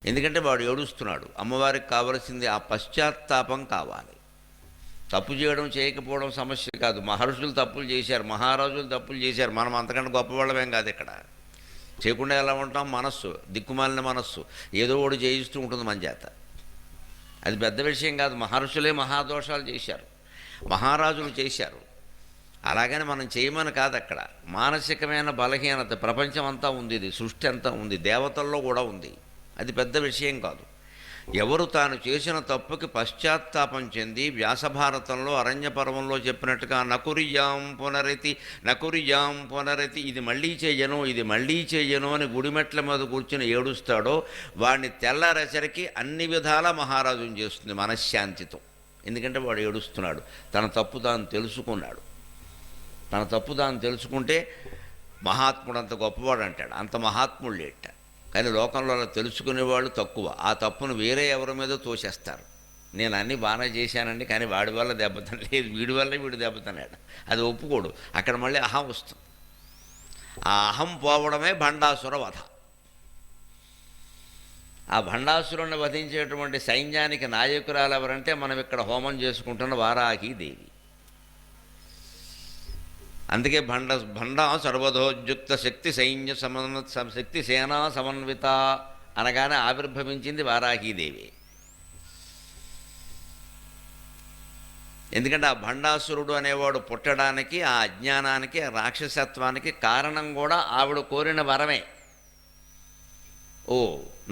ఎందుకంటే వాడు ఏడుస్తున్నాడు. అమ్మవారికి కావలసింది ఆ పశ్చాత్తాపం కావాలి. తప్పు చేయడం చేయకపోవడం సమస్య కాదు. మహర్షులు తప్పులు చేశారు, మహారాజులు తప్పులు చేశారు. మనం అంతకంటే గొప్పవాళ్ళమేం కాదు. ఇక్కడ చేయకుండా ఎలా ఉంటాం? మనస్సు దిక్కుమాలిన మనస్సు ఏదో ఒకటి చేయిస్తూ ఉంటుంది మన చేత. అది పెద్ద విషయం కాదు. మహర్షులే మహాదోషాలు చేశారు, మహారాజులు చేశారు. అలాగని మనం చేయమని కాదు. అక్కడ మానసికమైన బలహీనత ప్రపంచం అంతా ఉంది, ఇది సృష్టి అంతా ఉంది, దేవతల్లో కూడా ఉంది. అది పెద్ద విషయం కాదు. ఎవరు తాను చేసిన తప్పుకి పశ్చాత్తాపం చెంది వ్యాసభారతంలో అరణ్యపర్వంలో చెప్పినట్టుగా నకురియాం పునరతి నకురియాం పునరతి, ఇది మళ్ళీ చెయ్యను అని గుడిమెట్ల మీద కూర్చుని ఏడుస్తాడో వాడిని తెల్లరచరికి అన్ని విధాల మహారాజుని చేస్తుంది మనశ్శాంతితో. ఎందుకంటే వాడు ఏడుస్తున్నాడు, తన తప్పు తాను తెలుసుకున్నాడు. తన తప్పు తాను తెలుసుకుంటే మహాత్ముడు అంత గొప్పవాడు అంటాడు. అంత మహాత్ముడు లేట. కానీ లోకంలో అలా తెలుసుకునేవాళ్ళు తక్కువ. ఆ తప్పును వేరే ఎవరి మీద తోసేస్తారు. నేను అన్నీ బాగానే చేశానండి, కానీ వాడి వల్ల దెబ్బతినలేదు, వీడి వల్ల వీడు దెబ్బతిన్నాడు. అది ఒప్పుకోడు. అక్కడ మళ్ళీ అహం వస్తుంది. ఆ అహం పోవడమే భండాసుర వధ. ఆ భండాసురుని వధించేటువంటి సైన్యానికి నాయకురాలు ఎవరంటే మనం ఇక్కడ హోమం చేసుకుంటున్న వారాహీదేవి. అందుకే భండా సర్వధోద్యుక్త శక్తి సైన్య శక్తి సేనా సమన్విత అనగానే ఆవిర్భవించింది వారాహీదేవి. ఎందుకంటే ఆ భండాసురుడు అనేవాడు పుట్టడానికి, ఆ అజ్ఞానానికి, ఆ రాక్షసత్వానికి కారణం కూడా ఆవిడ కోరిన వరమే.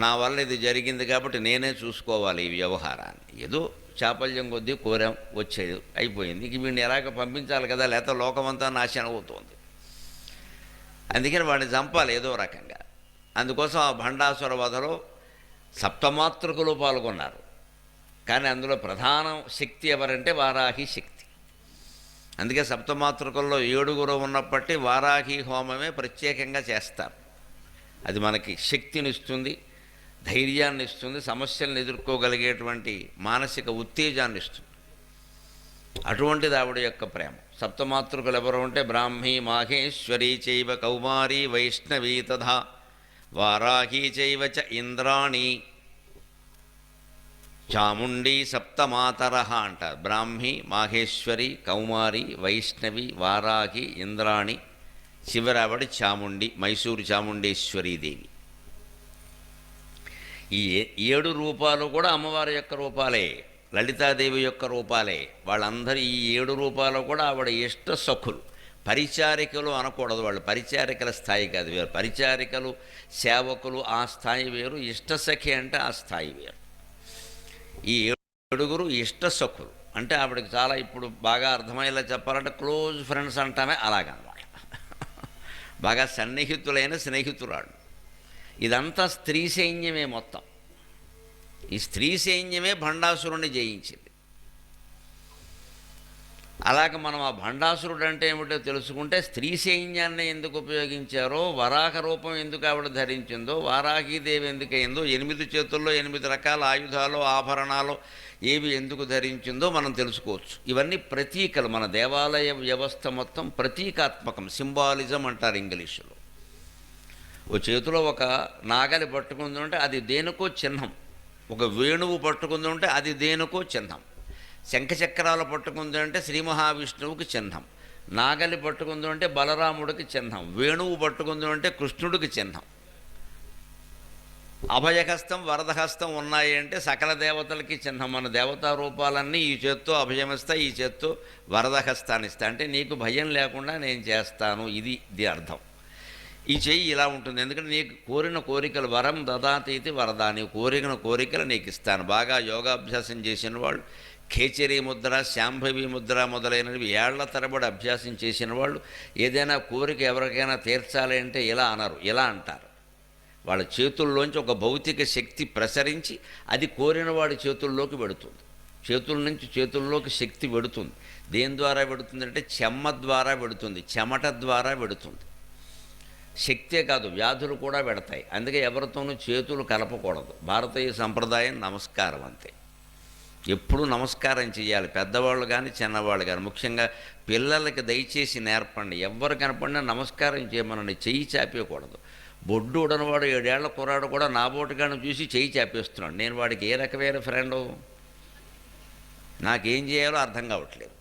నా వల్ల ఇది జరిగింది కాబట్టి నేనే చూసుకోవాలి ఈ వ్యవహారాన్ని. ఏదో చాపల్యం కొద్దీ కోరాం, వచ్చేది అయిపోయింది. ఇంక వీడిని ఎలాగ పంపించాలి కదా, లేకపోతే లోకమంతా నాశనం అవుతుంది. అందుకని వాడిని చంపాలి ఏదో రకంగా. అందుకోసం ఆ భండాసుర వధలో సప్తమాతృకులు పాల్గొన్నారు. కానీ అందులో ప్రధాన శక్తి ఎవరంటే వారాహి శక్తి. అందుకే సప్తమాతృకుల్లో 7 ఉన్నప్పటి వారాహి హోమమే ప్రత్యేకంగా చేస్తారు. అది మనకి శక్తినిస్తుంది, ధైర్యాన్ని ఇస్తుంది, సమస్యలను ఎదుర్కోగలిగేటువంటి మానసిక ఉత్తేజాన్ని ఇస్తుంది. అటువంటిది ఆవిడ యొక్క ప్రేమ. సప్తమాతృకులు ఎవరు అంటే బ్రాహ్మీ మాహేశ్వరీ చైవ కౌమారీ వైష్ణవీ తథా వారాహీ చైవ చ ఇంద్రాణి చాముండీ సప్తమాతరః అంటారు. బ్రాహ్మీ, మాహేశ్వరి, కౌమారి, వైష్ణవి, వారాహి, ఇంద్రాణి, చివరావిడ చాముండి, మైసూరు చాముండేశ్వరీదేవి. ఈ 7 రూపాలు కూడా అమ్మవారి యొక్క రూపాలే, లలితాదేవి యొక్క రూపాలే. వాళ్ళందరూ ఈ 7 రూపాలు కూడా ఆవిడ ఇష్ట సఖులు. పరిచారికలు అనకూడదు, వాళ్ళు పరిచారికల స్థాయి కాదు, వేరు. పరిచారికలు, సేవకులు ఆ స్థాయి వేరు, ఇష్టసఖి అంటే ఆ స్థాయి వేరు. ఈ 7 ఇష్ట సఖులు అంటే ఆవిడకి చాలా, ఇప్పుడు బాగా అర్థమయ్యేలా చెప్పాలంటే క్లోజ్ ఫ్రెండ్స్ అంటామే అలాగనమాట. బాగా సన్నిహితులైన స్నేహితురాళ్ళు. ఇదంతా స్త్రీ సైన్యమే మొత్తం. ఈ స్త్రీ సైన్యమే భండాసురుణ్ణి జయించింది. అలాగే మనం ఆ భండాసురుడు అంటే ఏమిటో తెలుసుకుంటే, స్త్రీ సైన్యాన్ని ఎందుకు ఉపయోగించారో, వరాహ రూపం ఎందుకు ఆవిడ ధరించిందో, వారాహీదేవి ఎందుకయిందో, 8 చేతుల్లో 8 రకాల ఆయుధాలు, ఆభరణాలు ఏవి ఎందుకు ధరించిందో మనం తెలుసుకోవచ్చు. ఇవన్నీ ప్రతీకలు. మన దేవాలయ వ్యవస్థ మొత్తం ప్రతీకాత్మకం, సింబాలిజం అంటారు ఇంగ్లీషులో. ఓ చేతిలో ఒక నాగలి పట్టుకుంది ఉంటే అది దేనికో చిహ్నం, ఒక వేణువు పట్టుకుంది ఉంటే అది దేనికో చిహ్నం, శంఖచక్రాలు పట్టుకుంది అంటే శ్రీ మహావిష్ణువుకి చిహ్నం, నాగలి పట్టుకుంది అంటే బలరాముడికి చిహ్నం, వేణువు పట్టుకుంది అంటే కృష్ణుడికి చిహ్నం. అభయహస్తం, వరదహస్తం ఉన్నాయి అంటే సకల దేవతలకి చిహ్నం. మన దేవతా రూపాలన్నీ ఈ చేత్తో అభయమిస్తా, ఈ చేత్తో వరదహస్తాన్ని ఇస్తా, అంటే నీకు భయం లేకుండా నేను చేస్తాను, ఇది అర్థం. ఈ చెయ్యి ఇలా ఉంటుంది, ఎందుకంటే నీకు కోరిన కోరికలు, వరం దదాతీతి వరదా, నీకు కోరిన కోరికలు నీకు ఇస్తాను. బాగా యోగాభ్యాసం చేసిన వాళ్ళు ఖేచరీ ముద్ర, శాంభవి ముద్ర మొదలైనవి ఏళ్ల తరబడి అభ్యాసం చేసిన వాళ్ళు ఏదైనా కోరిక ఎవరికైనా తీర్చాలి అంటే ఇలా అనరు, ఇలా అంటారు. వాళ్ళ చేతుల్లోంచి ఒక భౌతిక శక్తి ప్రసరించి అది కోరిన వాడి చేతుల్లోకి వెడుతుంది. చేతుల నుంచి చేతుల్లోకి శక్తి వెడుతుంది. దేని ద్వారా వెడుతుందంటే చెమ్మ ద్వారా వెడుతుంది, చెమట ద్వారా వెడుతుంది. శక్తే కాదు, వ్యాధులు కూడా పెడతాయి. అందుకే ఎవరితోనూ చేతులు కలపకూడదు. భారతీయ సంప్రదాయం నమస్కారం అంతే. ఎప్పుడూ నమస్కారం చేయాలి, పెద్దవాళ్ళు కానీ చిన్నవాళ్ళు కానీ. ముఖ్యంగా పిల్లలకి దయచేసి నేర్పండి. ఎవరు కనపడినా నమస్కారం చేయమనండి, చెయ్యి చాపేయకూడదు. బొడ్డు ఉడనవాడు 7 ఏళ్ల కుర్రాడు కూడా నా బోటుగాడిని చూసి చేయి చాపేస్తున్నాడు. నేను వాడికి ఏ రకమైన ఫ్రెండు? నాకేం చేయాలో అర్థం కావట్లేదు.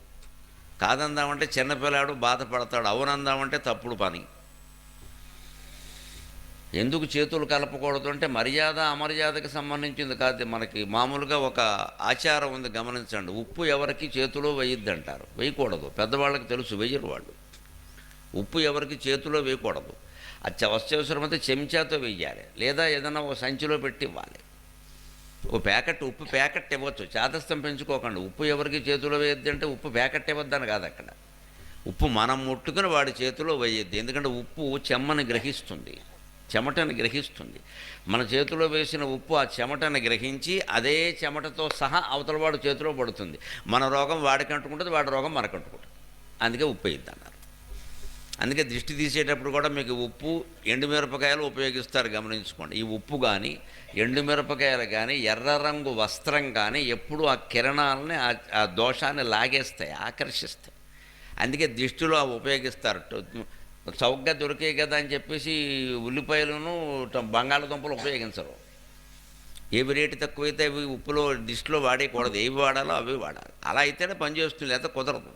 కాదందామంటే చిన్నపిల్లాడు బాధపడతాడు, అవునందామంటే తప్పుడు పని. ఎందుకు చేతులు కలపకూడదు అంటే మర్యాద అమర్యాదకి సంబంధించింది కాదు. మనకి మామూలుగా ఒక ఆచారం ఉంది, గమనించండి. ఉప్పు ఎవరికి చేతిలో వేయొద్దు అంటారు, వేయకూడదు. పెద్దవాళ్ళకి తెలుసు, వేయరు వాళ్ళు. ఉప్పు ఎవరికి చేతిలో వేయకూడదు. అత్యవసరమైతే చెంచాతో వేయాలి, లేదా ఏదైనా ఒక సంచిలో పెట్టి ఇవ్వాలి. ఓ ప్యాకెట్, ఉప్పు ప్యాకెట్ ఇవ్వచ్చు, చాదస్తం పెంచుకోకండి. ఉప్పు ఎవరికి చేతిలో వేయొద్దు అంటే ఉప్పు ప్యాకెట్ ఇవ్వద్దని కాదు అక్కడ. ఉప్పు మనం ముట్టుకుని వాడి చేతిలో వేయొద్దు. ఎందుకంటే ఉప్పు చెమ్మని గ్రహిస్తుంది, చెమటని గ్రహిస్తుంది. మన చేతిలో వేసిన ఉప్పు ఆ చెమటని గ్రహించి అదే చెమటతో సహా అవతల వాడు చేతిలో పడుతుంది. మన రోగం వాడికి అంటుకుంటుంది, వాడి రోగం మనకు అంటుకుంటుంది. అందుకే ఉప్పు వేయద్దు అన్నారు. అందుకే దిష్టి తీసేటప్పుడు కూడా మీకు ఉప్పు, ఎండుమిరపకాయలు ఉపయోగిస్తారు, గమనించుకోండి. ఈ ఉప్పు కానీ ఎండుమిరపకాయలు కానీ ఎర్ర రంగు వస్త్రం కానీ ఎప్పుడు ఆ కిరణాలని ఆ దోషాన్ని లాగేస్తాయి, ఆకర్షిస్తాయి. అందుకే దిష్టిలో అవి ఉపయోగిస్తారు. చౌకగా దొరికాయి కదా అని చెప్పేసి ఉల్లిపాయలను బంగాళదుంపలు ఉపయోగించరు. ఏవి రేటు తక్కువైతే అవి ఉప్పులో దిష్టిలో వాడేయకూడదు. ఏవి వాడాలో అవి వాడాలి. అలా అయితేనే పనిచేస్తుంది, లేదా కుదరదు.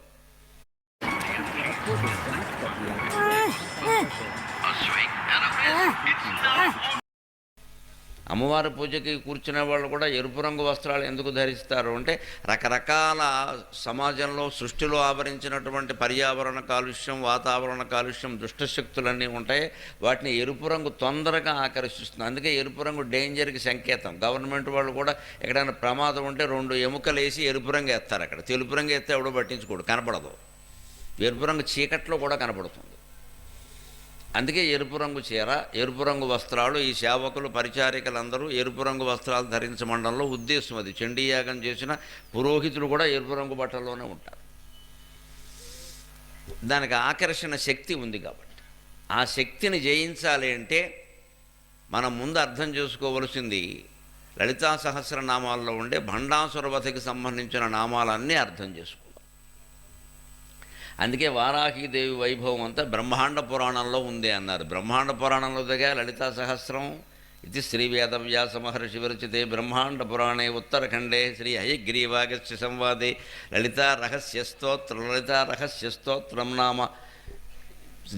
అమ్మవారి పూజకి కూర్చునే వాళ్ళు కూడా ఎరుపు రంగు వస్త్రాలు ఎందుకు ధరిస్తారు అంటే రకరకాల సమాజంలో సృష్టిలో ఆవరించినటువంటి పర్యావరణ కాలుష్యం, వాతావరణ కాలుష్యం, దుష్టశక్తులన్నీ ఉంటాయి. వాటిని ఎరుపు రంగు తొందరగా ఆకర్షిస్తుంది. అందుకే ఎరుపు రంగు డేంజర్కి సంకేతం. గవర్నమెంట్ వాళ్ళు కూడా ఎక్కడైనా ప్రమాదం ఉంటే 2 ఎముకలు వేసి ఎరుపు రంగు వేస్తారు. అక్కడ తెలుపు రంగు వేస్తే ఎవడో పట్టించుకోడు, కనపడదు. ఎరుపు రంగు చీకట్లో కూడా కనపడుతుంది. అందుకే ఎరుపు రంగు చీర, ఎరుపు రంగు వస్త్రాలు. ఈ సేవకులు, పరిచారికలందరూ ఎరుపు రంగు వస్త్రాలు ధరించమండంలో ఉద్దేశం అది. చండీయాగం చేసిన పురోహితులు కూడా ఎరుపు రంగు బట్టల్లోనే ఉంటారు. దానికి ఆకర్షణ శక్తి ఉంది కాబట్టి. ఆ శక్తిని జయించాలి అంటే మనం ముందు అర్థం చేసుకోవలసింది లలితా సహస్రనామాల్లో ఉండే భండాసుర వధకి సంబంధించిన నామాలన్నీ అర్థం చేసుకోవాలి. అందుకే వారాహీదేవి వైభవం అంతా బ్రహ్మాండ పురాణంలో ఉంది అన్నారు. బ్రహ్మాండ పురాణంలో దగ్గర లలితా సహస్రం ఇది శ్రీ వేదవ్యాస మహర్షి విరచితే బ్రహ్మాండ పురాణే ఉత్తరఖండే శ్రీ హయగ్రీవాగస్య సంవాదే లలితా రహస్య స్తోత్రం నామ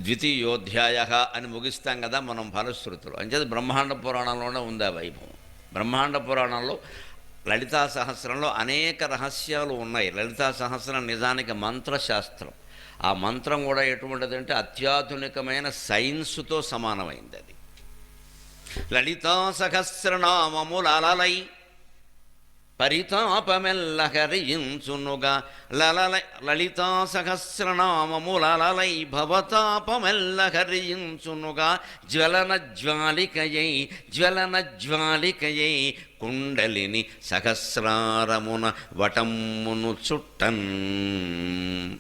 ద్వితీయోధ్యాయ అని ముగిస్తాం కదా మనం ఫలశ్రుతులు. అంచేది బ్రహ్మాండ పురాణంలోనే ఉంది ఆ వైభవం. బ్రహ్మాండ పురాణంలో లలితా సహస్రంలో అనేక రహస్యాలు ఉన్నాయి. లలితా సహస్రం నిజానికి మంత్రశాస్త్రం. ఆ మంత్రం కూడా ఎటువంటిదంటే అత్యాధునికమైన సైన్సుతో సమానమైంది. అది లలితా సహస్రనామములలై పరితాపమెల్లహరించునుగా లలితా సహస్రనామములలై భవతాపమెల్లహరించునుగా జ్వలన జ్వాలికయై కుండలిని సహస్రారమున వటమ్మును చుట్టన్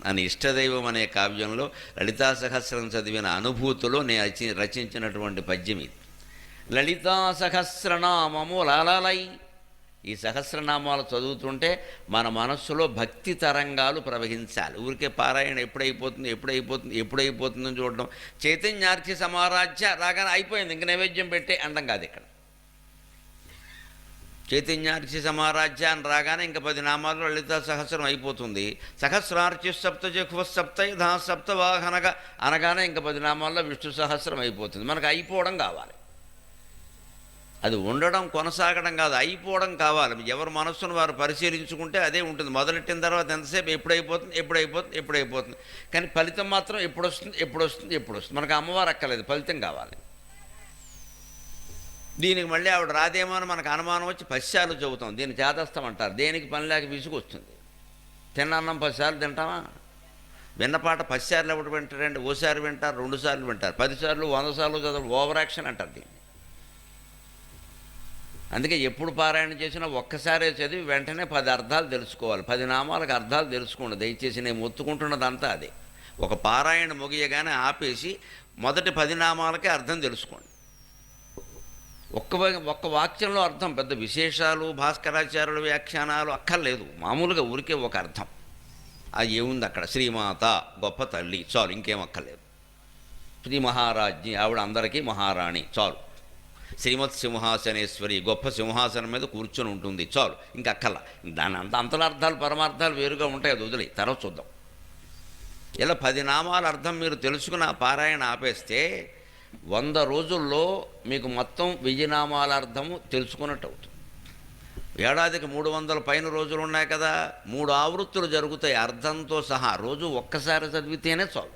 అని ఇష్టదైవం అనే కావ్యంలో లలితా సహస్రం చదివిన అనుభూతిలో నేను రచించినటువంటి పద్యం ఇది. లలితా సహస్రనామములలై. ఈ సహస్రనామాలు చదువుతుంటే మన మనస్సులో భక్తి తరంగాలు ప్రవహించాలి. ఊరికే పారాయణ ఎప్పుడైపోతుందని చూడడం. చైతన్యార్చి సమారాధ్య రాగానే అయిపోయింది, ఇంక నైవేద్యం పెట్టే అండం కాదు. ఇక్కడ చైతన్యార్చి సమారాధ్య అని రాగానే ఇంకా 10 నామాలు లలితా సహస్రం అయిపోతుంది. సహస్రార్చి సప్త జహ్వ సప్త యథా సప్తవాహనగా అనగానే ఇంకా 10 నామాల్లో విష్ణు సహస్రం అయిపోతుంది. మనకు అయిపోవడం కావాలి. అది ఉండడం, కొనసాగడం కాదు, అయిపోవడం కావాలి. ఎవరి మనస్సును వారు పరిశీలించుకుంటే అదే ఉంటుంది. మొదలెట్టిన తర్వాత ఎంతసేపు ఎప్పుడైపోతుంది. కానీ ఫలితం మాత్రం ఎప్పుడు వస్తుంది. మనకు అమ్మవారు అక్కర్లేదు, ఫలితం కావాలి. దీనికి మళ్ళీ ఆవిడ రాదేమో అని మనకు అనుమానం వచ్చి 10 సార్లు చెబుతాం. దీన్ని చేదస్తాం అంటారు. దేనికి పని లేక విసుగు వస్తుంది. తిన్నాన్నం 10 సార్లు తింటామా? విన్నపాట 10 సార్లు ఎవరు వింటారండి? ఓసారి వింటారు, 2 సార్లు వింటారు, 10 సార్లు 100 సార్లు చదవడం ఓవర్ యాక్షన్ అంటారు దీన్ని. అందుకే ఎప్పుడు పారాయణ చేసినా ఒక్కసారే చదివి వెంటనే 10 అర్థాలు తెలుసుకోవాలి. 10 నామాలకు అర్థాలు తెలుసుకోండి దయచేసి. నేను మొత్తుకుంటున్నదంతా అదే. ఒక పారాయణ ముగియగానే ఆపేసి మొదటి 10 నామాలకే అర్థం తెలుసుకోండి. ఒక్క వాక్యంలో అర్థం. పెద్ద విశేషాలు, భాస్కరాచార్యుల వ్యాఖ్యానాలు అక్కర్లేదు. మామూలుగా ఊరికే ఒక అర్థం. అది ఏముంది అక్కడ? శ్రీమాత, గొప్ప తల్లి, చాలు, ఇంకేం అక్కర్లేదు. శ్రీ మహారాజ్ఞి, ఆవిడ అందరికీ మహారాణి, చాలు. శ్రీమత్ సింహాసనేశ్వరి, గొప్ప సింహాసనం మీద కూర్చొని ఉంటుంది, చాలు. ఇంక అక్కల దాని అంతరార్థాలు పరమార్థాలు వేరుగా ఉంటాయి, అది వదిలి తర్వాత చూద్దాం. ఇలా 10 నామాల అర్థం మీరు తెలుసుకుని ఆ పారాయణ ఆపేస్తే 100 రోజుల్లో మీకు మొత్తం 1000 నామాల అర్థము తెలుసుకున్నట్టు అవుతుంది. ఏడాదికి 300 పైన రోజులు ఉన్నాయి కదా, 3 ఆవృత్తులు జరుగుతాయి అర్థంతో సహా. రోజు ఒక్కసారి చదివితేనే చాలు.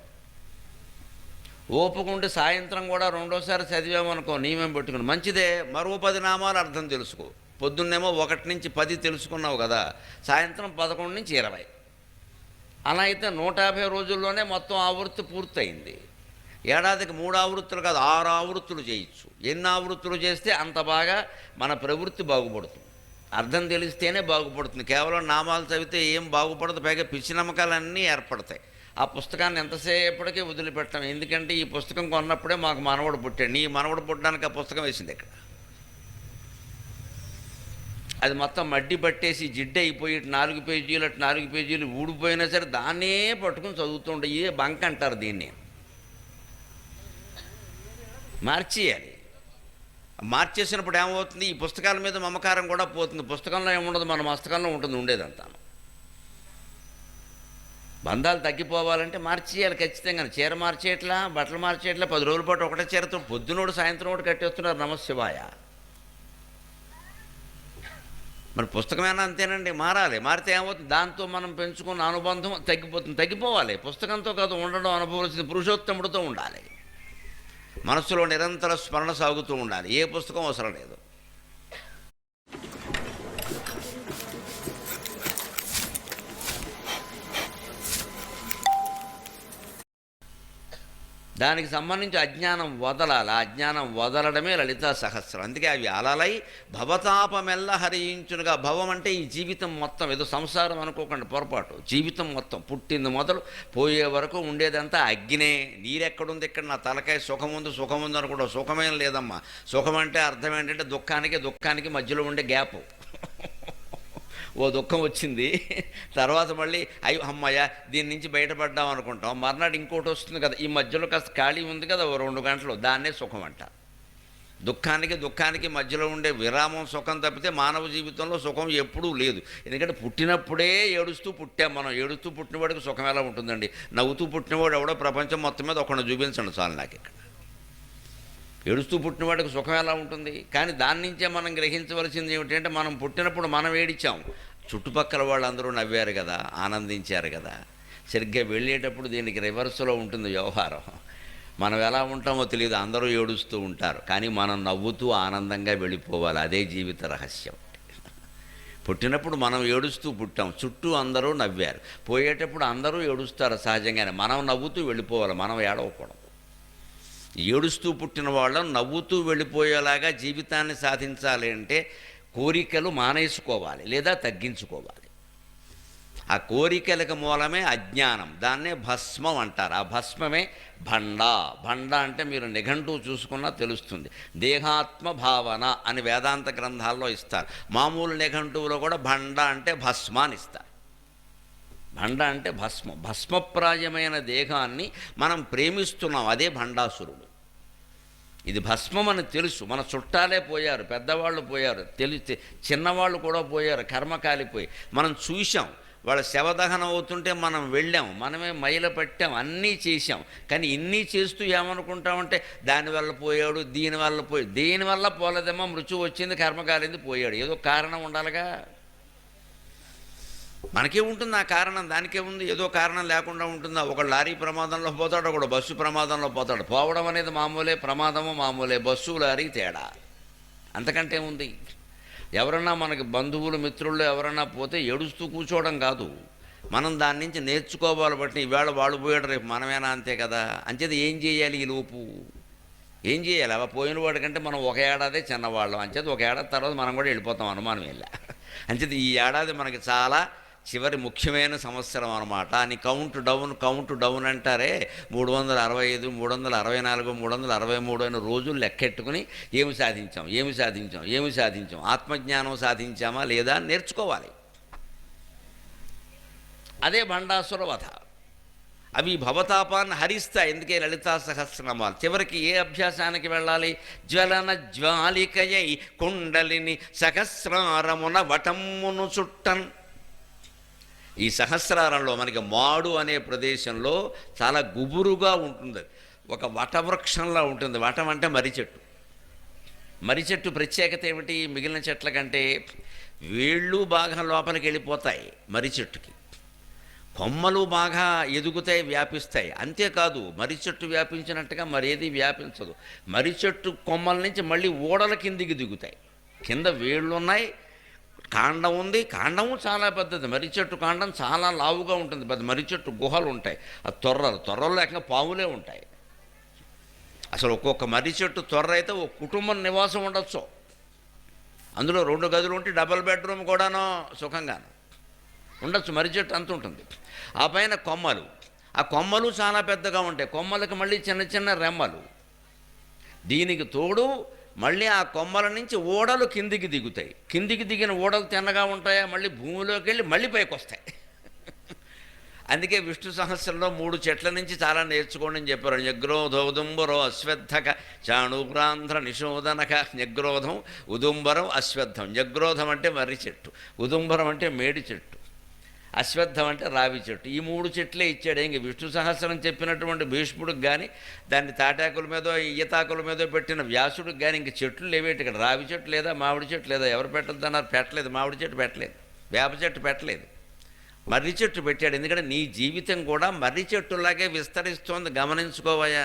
ఓపుకుంటే సాయంత్రం కూడా రెండోసారి చదివామనుకో, నియమం పెట్టుకుని మంచిదే, మరో 10 నామాల అర్థం తెలుసుకో. పొద్దున్నేమో 1 నుంచి 10 తెలుసుకున్నావు కదా, సాయంత్రం 11 నుంచి 20. అలా అయితే 150 రోజుల్లోనే మొత్తం ఆవృత్తి పూర్తయింది. ఏడాదికి 3 ఆవృత్తులు కాదు, 6 ఆవృత్తులు చేయొచ్చు. ఎన్ని ఆవృత్తులు చేస్తే అంత బాగా మన ప్రవృత్తి బాగుపడుతుంది. అర్థం తెలిస్తేనే బాగుపడుతుంది. కేవలం నామాలు చదివితే ఏం బాగుపడదు, పైగా పిచ్చి నమ్మకాలన్నీ ఏర్పడతాయి. ఆ పుస్తకాన్ని ఎంతసేపటికీ వదిలిపెట్టాం. ఎందుకంటే ఈ పుస్తకం కొన్నప్పుడే మాకు మనవడు పుట్టాడు, నీ మనవడు పుట్టడానికి ఆ పుస్తకం వేసింది ఇక్కడ. అది మొత్తం మడ్డి పట్టేసి జిడ్డు అయిపోయి 4 పేజీలు 4 పేజీలు ఊడిపోయినా సరే దాన్నే పట్టుకుని చదువుతూ ఉండే. ఏ బంక్ అంటారు దీన్ని. మార్చేయాలి. మార్చేసినప్పుడు ఏమవుతుంది, ఈ పుస్తకాల మీద మమకారం కూడా పోతుంది. పుస్తకంలో ఏముండదు, మన మస్తకంలో ఉంటుంది ఉండేదంతా. బంధాలు తగ్గిపోవాలంటే మార్చేయాలి ఖచ్చితంగా. చీర మార్చేయట్లా, బట్టలు మార్చేయట్లా, 10 రోజుల పాటు ఒకటే చీరతో పొద్దునోడు సాయంత్రం ఒకటి కట్టేస్తున్నారు నమశివాయ. మరి పుస్తకమైనా అంతేనండి, మారాలి. మారితే ఏమవుతుంది, దాంతో మనం పెంచుకున్న అనుబంధం తగ్గిపోతుంది. తగ్గిపోవాలి. పుస్తకంతో కాదు ఉండడం, అనుభవించిన పురుషోత్తముడితో ఉండాలి. మనస్సులో నిరంతర స్మరణ సాగుతూ ఉండాలి. ఏ పుస్తకం అవసరం లేదు. దానికి సంబంధించి అజ్ఞానం వదలాలి. ఆ అజ్ఞానం వదలడమే లలితా సహస్రం. అందుకే అవి అలలై భవతాపమెల్ల హరించునుగా. భవం అంటే ఈ జీవితం మొత్తం, ఏదో సంసారం అనుకోకండి, పొరపాటు. జీవితం మొత్తం పుట్టింది మొదలు పోయే వరకు ఉండేదంతా అగ్నే. నీరెక్కడుంది ఇక్కడ, నా తలకాయ సుఖం ఉంది అనుకుంటా. సుఖమేం లేదమ్మా. సుఖం అంటే అర్థం ఏంటంటే దుఃఖానికి మధ్యలో ఉండే గ్యాప్. ఓ దుఃఖం వచ్చింది, తర్వాత మళ్ళీ అయ్యో అమ్మయ్య దీని నుంచి బయటపడ్డాం అనుకుంటాం. మర్నాడు ఇంకోటి వస్తుంది కదా, ఈ మధ్యలో కాస్త ఖాళీ ఉంది కదా ఓ 2 గంటలు, దాన్నే సుఖం అంట. దుఃఖానికి మధ్యలో ఉండే విరామం సుఖం తప్పితే మానవ జీవితంలో సుఖం ఎప్పుడూ లేదు. ఎందుకంటే పుట్టినప్పుడే ఏడుస్తూ పుట్టాం మనం. ఏడుస్తూ పుట్టినవాడికి సుఖం ఎలా ఉంటుందండి? నవ్వుతూ పుట్టినవాడు ఎవడో ప్రపంచం మొత్తం మీద ఒకరిని చూపించండి చాలు నాకు ఇక్కడ. ఏడుస్తూ పుట్టినవాడికి సుఖం ఎలా ఉంటుంది? కానీ దాని నుంచే మనం గ్రహించవలసింది ఏమిటంటే, మనం పుట్టినప్పుడు మనం ఏడిచాం, చుట్టుపక్కల వాళ్ళందరూ నవ్వారు కదా, ఆనందించారు కదా. సరిగ్గా వెళ్ళేటప్పుడు దీనికి రివర్స్లో ఉంటుంది వ్యవహారం. మనం ఎలా ఉంటామో తెలియదు, అందరూ ఏడుస్తూ ఉంటారు, కానీ మనం నవ్వుతూ ఆనందంగా వెళ్ళిపోవాలి. అదే జీవిత రహస్యం. పుట్టినప్పుడు మనం ఏడుస్తూ పుట్టాం, చుట్టూ అందరూ నవ్వారు. పోయేటప్పుడు అందరూ ఏడుస్తారు సహజంగానే, మనం నవ్వుతూ వెళ్ళిపోవాలి, మనం ఏడవకూడదు. ఏడుస్తూ పుట్టిన వాళ్ళం నవ్వుతూ వెళ్ళిపోయేలాగా జీవితాన్ని సాధించాలి అంటే కోరికలు మానేసుకోవాలి లేదా తగ్గించుకోవాలి. ఆ కోరికలకు మూలమే అజ్ఞానం, దాన్నే భస్మం అంటారు. ఆ భస్మమే భండ అంటే మీరు నిఘంటువు చూసుకున్నా తెలుస్తుంది. దేహాత్మ భావన అని వేదాంత గ్రంథాల్లో ఇస్తారు. మామూలు నిఘంటువులో కూడా భండ అంటే భస్మ అని ఇస్తారు. భండ అంటే భస్మప్రాయమైన దేహాన్ని మనం ప్రేమిస్తున్నాం, అదే భండాసురుడు. ఇది భస్మం అని తెలుసు. మన చుట్టాలే పోయారు, పెద్దవాళ్ళు పోయారు, తెలిసి చిన్నవాళ్ళు కూడా పోయారు, కర్మ కాలిపోయి. మనం చూసాం, వాళ్ళ శవదహనం అవుతుంటే మనం వెళ్ళాం, మనమే మైల పట్టాం, అన్నీ చేశాం. కానీ ఇన్ని చేస్తూ ఏమనుకుంటామంటే దానివల్ల పోయాడు, దేనివల్ల పోలేదేమో, మృత్యు వచ్చింది, కర్మ కాలింది, పోయాడు. ఏదో కారణం ఉండాలిగా. మనకే ఉంటుంది ఆ కారణం, దానికే ఉంది. ఏదో కారణం లేకుండా ఉంటుందా? ఒక లారీ ప్రమాదంలో పోతాడు, ఒకడు బస్సు ప్రమాదంలో పోతాడు. పోవడం అనేది మామూలే, ప్రమాదము మామూలే. బస్సు లారీ తేడా, అంతకంటే ఉంది. ఎవరన్నా మనకి బంధువులు మిత్రులు ఎవరన్నా పోతే ఏడుస్తూ కూర్చోవడం కాదు, మనం దాని నుంచి నేర్చుకోవాలి. బట్టి ఈవేళ వాళ్ళు పోయాడు, రేపు మనమేనా, అంతే కదా. అంచేది ఏం చేయాలి? ఈ లోపు ఏం చేయాలి? అలా పోయిన వాడికంటే మనం 1 ఏడాదే చిన్నవాళ్ళం. అంచేది 1 ఏడాది తర్వాత మనం కూడా వెళ్ళిపోతాం, అనుమానం వెళ్ళా. అంచేది ఈ ఏడాది మనకి చాలా చివరి ముఖ్యమైన సంవత్సరం అనమాట. అని కౌంట్ డౌన్ అంటారే. 365, 364, 363 అయిన రోజులు లెక్కెట్టుకుని ఏమి సాధించాం, ఆత్మజ్ఞానం సాధించామా లేదా నేర్చుకోవాలి. అదే భండాసుర వధ. అవి భవతాపాన్ని హరిస్తాయి. ఎందుకే లలితా సహస్రనామాలు. చివరికి ఏ అభ్యాసానికి వెళ్ళాలి? జ్వలన జ్వాలికయై కుండలిని సహస్రారమున వటమ్మును చుట్టన్. ఈ సహస్రారంలో మనకి మాడు అనే ప్రదేశంలో చాలా గుబురుగా ఉంటుంది, ఒక వటవృక్షంలా ఉంటుంది. వటం అంటే మర్రి చెట్టు. మర్రి చెట్టు ప్రత్యేకత ఏమిటి? మిగిలిన చెట్ల కంటే వేళ్ళు బాగా లోపలికి వెళ్ళిపోతాయి మర్రి చెట్టుకి, కొమ్మలు బాగా ఎదుగుతాయి, వ్యాపిస్తాయి. అంతేకాదు మర్రి చెట్టు వ్యాపించినట్టుగా మరేది వ్యాపించదు. మర్రి చెట్టు కొమ్మల నుంచి మళ్ళీ ఓడల కిందికి దిగుతాయి. కింద వేళ్ళు ఉన్నాయి, కాండం ఉంది. కాండము చాలా పెద్దది. మర్రి చెట్టు కాండం చాలా లావుగా ఉంటుంది. పెద్ద మర్రి చెట్టు గుహలు ఉంటాయి. ఆ తొర్రలు లేక పావులే ఉంటాయి. అసలు ఒక్కొక్క మర్రి చెట్టు తొర్ర అయితే ఒక కుటుంబం నివాసం ఉండొచ్చు. అందులో 2 గదులు ఉంటే డబుల్ బెడ్రూమ్ కూడాను సుఖంగాను ఉండొచ్చు. మర్రి చెట్టు అంత ఉంటుంది. ఆ పైన కొమ్మలు, ఆ కొమ్మలు చాలా పెద్దగా ఉంటాయి. కొమ్మలకు మళ్ళీ చిన్న చిన్న రెమ్మలు. దీనికి తోడు మళ్ళీ ఆ కొమ్మల నుంచి ఓడలు కిందికి దిగుతాయి. కిందికి దిగిన ఓడలు తిన్నగా ఉంటాయా, మళ్ళీ భూమిలోకి వెళ్ళి మళ్ళీ పైకి వస్తాయి. అందుకే విష్ణు సహస్రంలో 3 చెట్ల నుంచి చాలా నేర్చుకోండి అని చెప్పారు. న్యగ్రోధో ఉదుంబరో అశ్వత్థక చాణూగ్రాంధ్ర నిషోధనక. న్యగ్రోధం, ఉదుంబరం, అశ్వత్థం. న్యగ్రోధం అంటే మర్రి చెట్టు, ఉదుంబరం అంటే మేడి చెట్టు, అశ్వత్థం అంటే రావి చెట్టు. ఈ 3 చెట్లే ఇచ్చాడు. ఇంక విష్ణు సహస్రం చెప్పినటువంటి భీష్ముడికి కానీ, దాన్ని తాటాకుల మీదో ఈతాకుల మీదో పెట్టిన వ్యాసుడికి కానీ ఇంక చెట్లు లేవేటి. ఇక్కడ రావి చెట్టు లేదా, మామిడి చెట్టు లేదా. ఎవరు పెట్టద్దన్నారు? పెట్టలేదు. మామిడి చెట్టు పెట్టలేదు, వేప చెట్టు పెట్టలేదు, మర్రి చెట్టు పెట్టాడు. ఎందుకంటే నీ జీవితం కూడా మర్రి చెట్టులాగే విస్తరిస్తోంది, గమనించుకోవయా.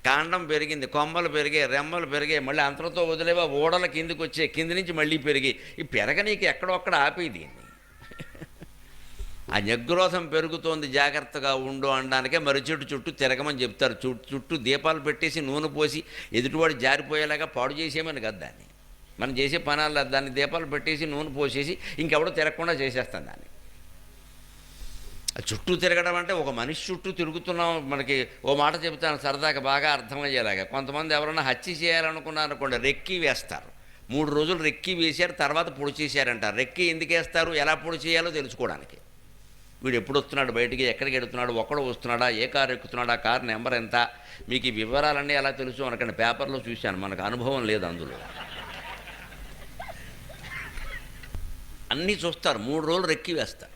కాండం పెరిగింది, కొమ్మలు పెరిగాయి, రెమ్మలు పెరిగాయి, మళ్ళీ అంతరంతో వదిలేవా ఓడల కిందికి వచ్చే, కింది నుంచి మళ్ళీ పెరిగి ఈ పెరగ నీకు ఎక్కడొక్కడ ఆపేది దీన్ని. ఆ న్యగ్రోధం పెరుగుతోంది, జాగ్రత్తగా ఉండు అనడానికే మర్రి చెట్టు చుట్టూ తిరగమని చెప్తారు. చుట్టూ దీపాలు పెట్టేసి నూనె పోసి ఎదుటివాడు జారిపోయేలాగా పాడు చేసేమని కదా దాన్ని. మనం చేసే పనాల్లో దాన్ని దీపాలు పెట్టేసి నూనె పోసేసి ఇంకెవడో తిరగకుండా చేసేస్తాం దాన్ని. చుట్టూ తిరగడం అంటే ఒక మనిషి చుట్టూ తిరుగుతున్నాం. మనకి ఓ మాట చెబుతాను సరదాగా బాగా అర్థమయ్యేలాగా. కొంతమంది ఎవరైనా హత్య చేయాలనుకున్నారనుకోండి, రెక్కి వేస్తారు. 3 రోజులు రెక్కి వేశారు, తర్వాత పొడి చేశారంటారు. రెక్కి ఎందుకు వేస్తారు? ఎలా పొడి చేయాలో తెలుసుకోవడానికి. వీడు ఎప్పుడు వస్తున్నాడు బయటికి, ఎక్కడికి వెడుతున్నాడు, ఒక్కడు వస్తున్నాడా, ఏ కారు ఎక్కుతున్నాడా, కారు నెంబర్ ఎంత, మీకు ఈ వివరాలన్నీ ఎలా తెలుసు అనకండి. పేపర్లో చూశాను, మనకు అనుభవం లేదు అందులో. అన్నీ చూస్తారు. 3 రోజులు రెక్కి వేస్తారు.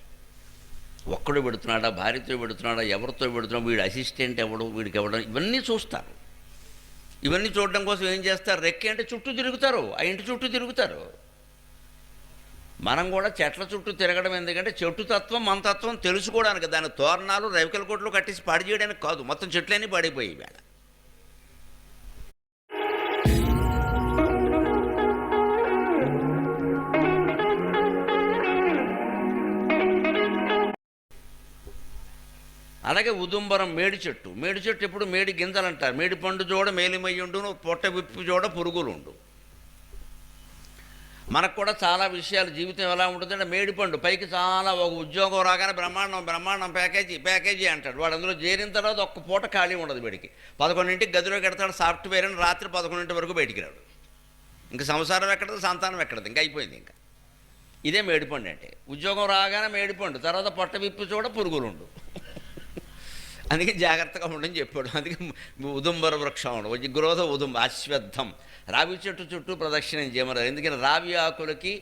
ఒక్కడు పెడుతున్నాడా, భార్యతో పెడుతున్నాడా, ఎవరితో పెడుతున్నాడు, వీడి అసిస్టెంట్ ఎవడు, వీడికి ఎవడం, ఇవన్నీ చూస్తారు. ఇవన్నీ చూడడం కోసం ఏం చేస్తారు? రెక్కి అంటే చుట్టూ తిరుగుతారు, ఆ ఇంటి చుట్టూ తిరుగుతారు. మనం కూడా చెట్ల చుట్టూ తిరగడం ఎందుకంటే చెట్టు తత్వం మన తత్వం తెలుసుకోవడానికి. దాని తోరణాలు రవికల కొట్లు కట్టేసి పాడు చేయడానికి కాదు. మొత్తం చెట్లన్నీ పాడైపోయి వేళ. అలాగే ఉదుంబరం మేడి చెట్టు. మేడి చెట్టు ఎప్పుడు మేడి గింజలు అంటారు. మేడి పండు జోడ మేలిమయ్యుండును, పొట్ట విప్పు జోడ పురుగులుండు. మనకు కూడా చాలా విషయాలు జీవితం ఎలా ఉంటుందంటే, మేడిపండు పైకి చాలా ఒక ఉద్యోగం రాగానే బ్రహ్మాండం ప్యాకేజీ అంటాడు. వాడు అందులో చేరిన తర్వాత ఒక్క పూట ఖాళీ ఉండదు. వీడికి 11ంటికి గదిలోకి ఎడతాడు సాఫ్ట్వేర్ అని, రాత్రి 11 వరకు బయటికి రాడు. ఇంకా సంసారం ఎక్కడదు, సంతానం ఎక్కడదు, ఇంకా అయిపోయింది. ఇంకా ఇదే మేడిపండు అంటే. ఉద్యోగం రాగానే మేడిపండు, తర్వాత పొట్ట విప్పు చూడ పురుగులుండు. అందుకే జాగ్రత్తగా ఉండని చెప్పాడు. అందుకే ఉదుంబర వృక్షం ఉండవు, గ్రోధ ఉదుంబ అశ్వత్థం. రావి చెట్టు చుట్టూ ప్రదక్షిణం చేయమన్నారు. ఎందుకని రావి ఆకులకి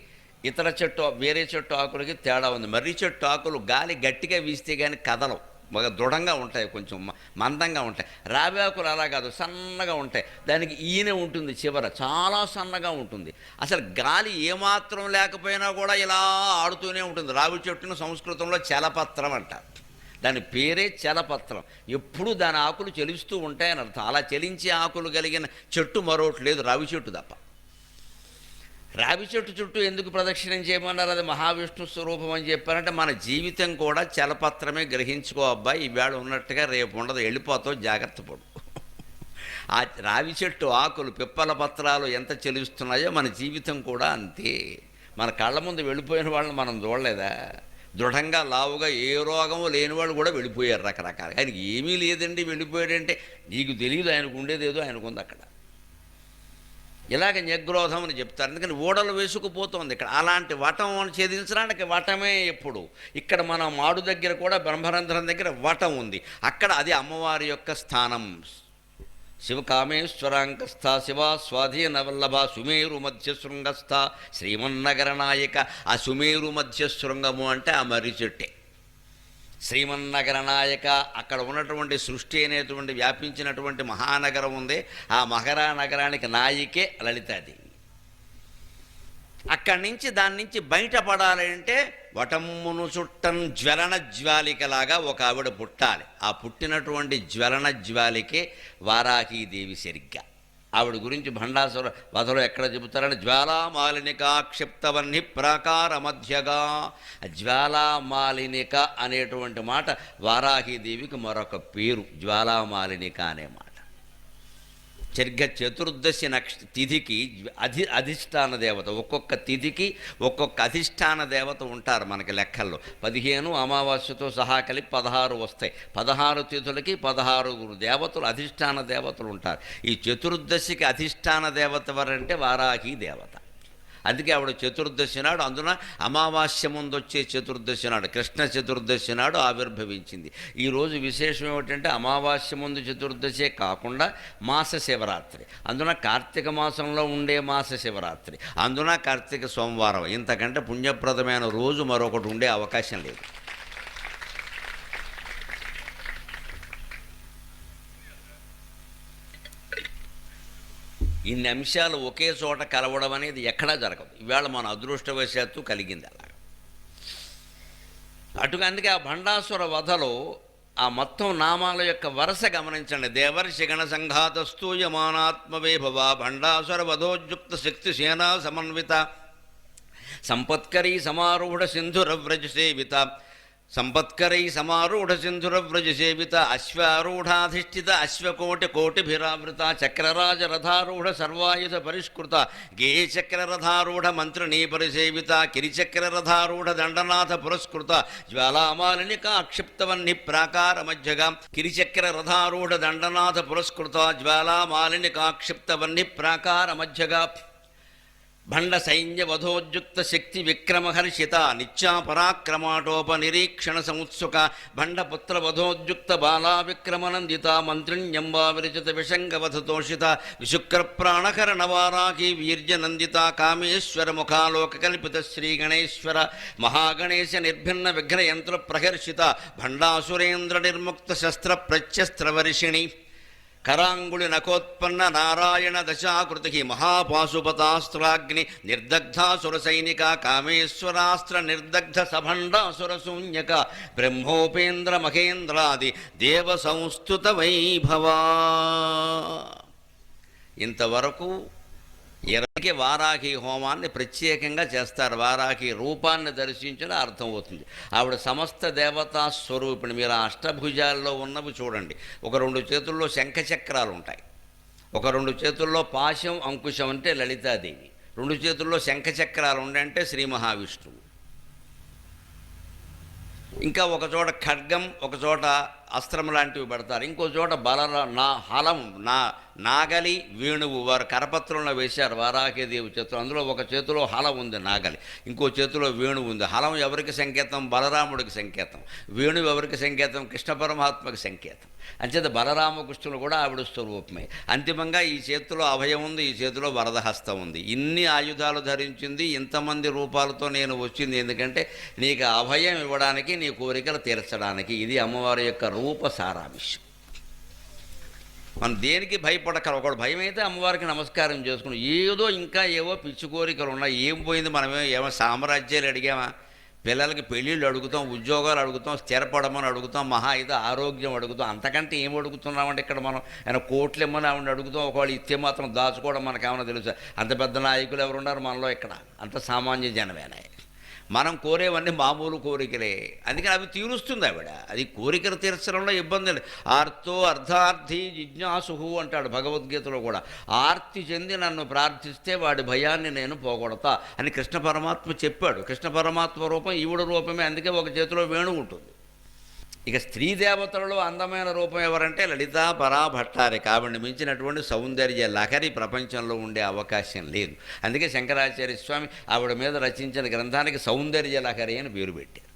ఇతర చెట్టు, వేరే చెట్టు ఆకులకి తేడా ఉంది. మర్రి చెట్టు ఆకులు గాలి గట్టిగా వీస్తే కానీ కదలవు, బాగా దృఢంగా ఉంటాయి, కొంచెం మందంగా ఉంటాయి. రావి ఆకులు అలా కాదు, సన్నగా ఉంటాయి. దానికి ఈయన ఉంటుంది చివర, చాలా సన్నగా ఉంటుంది. అసలు గాలి ఏమాత్రం లేకపోయినా కూడా ఇలా ఆడుతూనే ఉంటుంది. రావి చెట్టును సంస్కృతంలో చలపత్రం అంటారు. దాని పేరే చలపత్రం. ఎప్పుడూ దాని ఆకులు చెలుస్తూ ఉంటాయని అర్థం. అలా చెలించే ఆకులు కలిగిన చెట్టు మరొకటి లేదు, రావి చెట్టు తప్ప. రావి చెట్టు చుట్టూ ఎందుకు ప్రదక్షిణం చేయమన్నారు? అది మహావిష్ణు స్వరూపం అని చెప్పారంటే, మన జీవితం కూడా చలపత్రమే. గ్రహించుకో అబ్బాయి, ఈవేళ ఉన్నట్టుగా రేపు ఉండదు, వెళ్ళిపోతావు, జాగ్రత్త పడు. ఆ రావి చెట్టు ఆకులు, పిప్పల పత్రాలు ఎంత చెలుస్తున్నాయో మన జీవితం కూడా అంతే. మన కళ్ళ ముందు వెళ్ళిపోయిన వాళ్ళని మనం చూడలేదా? దృఢంగా లావుగా ఏ రోగము లేని వాళ్ళు కూడా వెళ్ళిపోయారు రకరకాల. ఆయనకి ఏమీ లేదండి వెళ్ళిపోయాడంటే నీకు తెలియదు, ఆయనకు ఉండేదేదో ఆయనకు ఉంది అక్కడ. ఇలాగ న్యగ్రోధం అని చెప్తారు. అందుకని ఓడలు వేసుకుపోతుంది ఇక్కడ. అలాంటి వటం ఛేదించడానికి వటమే ఎప్పుడు. ఇక్కడ మన మాడు దగ్గర కూడా బ్రహ్మరంధ్రం దగ్గర వటం ఉంది. అక్కడ అది అమ్మవారి యొక్క స్థానం. శివకామేశ్వరాంకస్థ శివ స్వాధీన వల్లభ సుమేరు మధ్యశృంగస్థ శ్రీమన్నగర నాయక. ఆ సుమేరు మధ్యశృంగము అంటే ఆ మర్రి చెట్టే. శ్రీమన్నగర నాయక, అక్కడ ఉన్నటువంటి సృష్టి అనేటువంటి వ్యాపించినటువంటి మహానగరం ఉంది. ఆ మకరా నగరానికి నాయికే లలితాదేవి. అక్కడి నుంచి దాని నుంచి బయటపడాలి అంటే వటమ్మును చుట్టం జ్వలన జ్వాలికలాగా ఒక ఆవిడ పుట్టాలి. ఆ పుట్టినటువంటి జ్వలన జ్వాలికే వారాహీదేవి సరిగ్గా. ఆవిడ గురించి భండాసుర వధలో ఎక్కడ చెబుతారని జ్వాలామాలినిక క్షిప్తవన్ని ప్రాకార మధ్యగా. జ్వాలామాలినిక అనేటువంటి మాట వారాహీదేవికి మరొక పేరు, జ్వాలామాలినిక అనే మాట. సరిగ్గా చతుర్దశి తిథికి అధిష్టాన దేవత, ఒక్కొక్క తిథికి ఒక్కొక్క అధిష్టాన దేవత ఉంటారు మనకి లెక్కల్లో. 15 అమావాస్యతో సహా కలిపి 16 వస్తాయి. 16 తిథులకి 16 దేవతలు అధిష్టాన దేవతలు ఉంటారు. ఈ చతుర్దశికి అధిష్టాన దేవత ఎవరంటే వారాహి దేవత. అందుకే ఆవిడ చతుర్దశి నాడు, అందున అమావాస్య ముందు వచ్చే చతుర్దశి నాడు, కృష్ణ చతుర్దశి నాడు ఆవిర్భవించింది. ఈరోజు విశేషం ఏమిటంటే అమావాస్య ముందు చతుర్దశే కాకుండా మాస శివరాత్రి, అందున కార్తీక మాసంలో ఉండే మాస శివరాత్రి, అందున కార్తీక సోమవారం. ఇంతకంటే పుణ్యప్రదమైన రోజు మరొకటి ఉండే అవకాశం లేదు. ఇన్ని అంశాలు ఒకే చోట కలవడం అనేది ఎక్కడా జరగదు. ఇవాళ మన అదృష్టవశాత్తు కలిగింది అలా. అటుగా అందుకే ఆ భండాసుర వధలో ఆ మొత్తం నామాల యొక్క వరుస గమనించండి. దేవర్షి గణ సంఘాత స్తూయమానాత్మవేభవ భండాసుర వధోద్యుక్త శక్తి సేనా సమన్విత సంపత్కరీ సమారూఢ సింధురవ్రజ సేవిత సంపత్కరై సమారూఢ సింధురవ్రజ సేవిత అశ్వారూఢాధిష్ఠిత అశ్వకోటి కోటిభిరావృత చక్రరాజ రథారూఢ సర్వాయుధ పరిష్కృత గేయ చక్రరథారూఢ మంత్రిణీ పరిసేవిత కిరిచక్ర రథారూఢ దండనాథ పురస్కృత జ్వాలామాలినికా క్షిప్తవన్ని ప్రాకార మధ్యగా కిరిచక్ర రథారూఢ దండనాథ పురస్కృత జ్వాలామాలినికా క్షిప్తవన్ని ప్రాకార మధ్యగా భండ సైన్య వధోద్యుక్త శక్తి విక్రమహర్షిత నిత్యా పరాక్రమాటోపనిరీక్షణ సముత్సుక భండపుత్ర వధోద్యుక్త బాలా విక్రమనందిత మంత్రిణ్యంబా విరచిత విషంగవధతోషిత విశుక్ర ప్రాణకరణ వారాకి వీర్యనందిత కామేశ్వర ముఖాలోక కల్పిత శ్రీగణేశ్వర మహాగణేశ నిర్భిన్న విఘ్నయంత్ర ప్రహర్షిత భండాసురేంద్ర నిర్ముక్త శస్త్ర ప్రత్యస్త్రవర్షిణి కరాంగుళి నకోత్పన్న నారాయణ దశాకృతి మహాపాశుపతాస్త్రాగ్ని నిర్దగ్ధాసుర సైనిక కామేశ్వరాస్త్ర నిర్దగ్ధ సభండాసుర శూన్యక బ్రహ్మోపేంద్ర మహేంద్రాది దేవ సంస్థుత వైభవా. ఇంతవరకు 20 వారాహి హోమాన్ని ప్రత్యేకంగా చేస్తారు. వారాహి రూపాన్ని దర్శించిన అర్థమవుతుంది. ఆవిడ సమస్త దేవతా స్వరూపిణి. మీరు ఆ అష్టభుజాల్లో ఉన్నవి చూడండి. ఒక 2 చేతుల్లో శంఖచక్రాలు ఉంటాయి, ఒక 2 చేతుల్లో పాశం అంకుశం అంటే లలితాదేవి, 2 చేతుల్లో శంఖచక్రాలు ఉండంటే శ్రీ మహావిష్ణువు. ఇంకా ఒక చోట ఖడ్గం, ఒక చోట అస్త్రం లాంటివి పెడతారు, ఇంకో చోట హలం నాగలి వేణువు వారు కరపత్రంలో వేశారు వారాహీదేవి చేతులు. అందులో ఒక చేతిలో హలం ఉంది నాగలి, ఇంకో చేతిలో వేణువు ఉంది. హలం ఎవరికి సంకేతం? బలరాముడికి సంకేతం. వేణువు ఎవరికి సంకేతం? కృష్ణ పరమాత్మకి సంకేతం. అంచేత బలరామకృష్ణులు కూడా ఆవిడ స్వరూపమే. అంతిమంగా ఈ చేతిలో అభయం ఉంది, ఈ చేతిలో వరదహస్తం ఉంది. ఇన్ని ఆయుధాలు ధరించింది, ఇంతమంది రూపాలతో నేను వచ్చింది ఎందుకంటే నీకు అభయం ఇవ్వడానికి, నీ కోరికలు తీర్చడానికి. ఇది అమ్మవారి యొక్క రూప సారాంశం. మనం దేనికి భయపడకరు. ఒకడు భయం అయితే అమ్మవారికి నమస్కారం చేసుకుని ఏదో ఇంకా ఏవో పిచ్చి కోరికలు ఉన్నాయి. ఏం పోయింది? మనమేమో సామ్రాజ్యాలు అడిగామా? పిల్లలకి పెళ్ళిళ్ళు అడుగుతాం, ఉద్యోగాలు అడుగుతాం, స్థిరపడమని అడుగుతాం, మహా అయితే ఆరోగ్యం అడుగుతాం. అంతకంటే ఏం అడుగుతున్నామంటే ఇక్కడ మనం ఆయన కోట్లు ఇమ్మని ఆవిడ అడుగుతాం. ఒకవేళ ఇస్తే మాత్రం దాచుకోవడం మనకేమైనా తెలుసా? అంత పెద్ద నాయకులు ఎవరున్నారు మనలో? ఇక్కడ అంత సామాన్య జనమేనా? మనం కోరేవన్నీ మామూలు కోరికలే. అందుకని అవి తీరుస్తుంది ఆవిడ. అది కోరికలు తీర్చడంలో ఇబ్బంది లేదు. ఆర్తో అర్ధార్థి జిజ్ఞాసు అంటాడు భగవద్గీతలో కూడా. ఆర్తి చెంది నన్ను ప్రార్థిస్తే వాడి భయాన్ని నేను పోగొడతా అని కృష్ణ పరమాత్మ చెప్పాడు. కృష్ణ పరమాత్మ రూపం ఈవిడ రూపమే. అందుకే ఒక చేతిలో వేణువు ఉంటుంది. ఇక స్త్రీ దేవతలలో అందమైన రూపం ఎవరంటే లలితా పరా భట్టారి. కాబట్టి మించినటువంటి సౌందర్య లహరి ప్రపంచంలో ఉండే అవకాశం లేదు. అందుకే శంకరాచార్య స్వామి ఆవిడ మీద రచించిన గ్రంథానికి సౌందర్య లహరి అని పేరు పెట్టారు.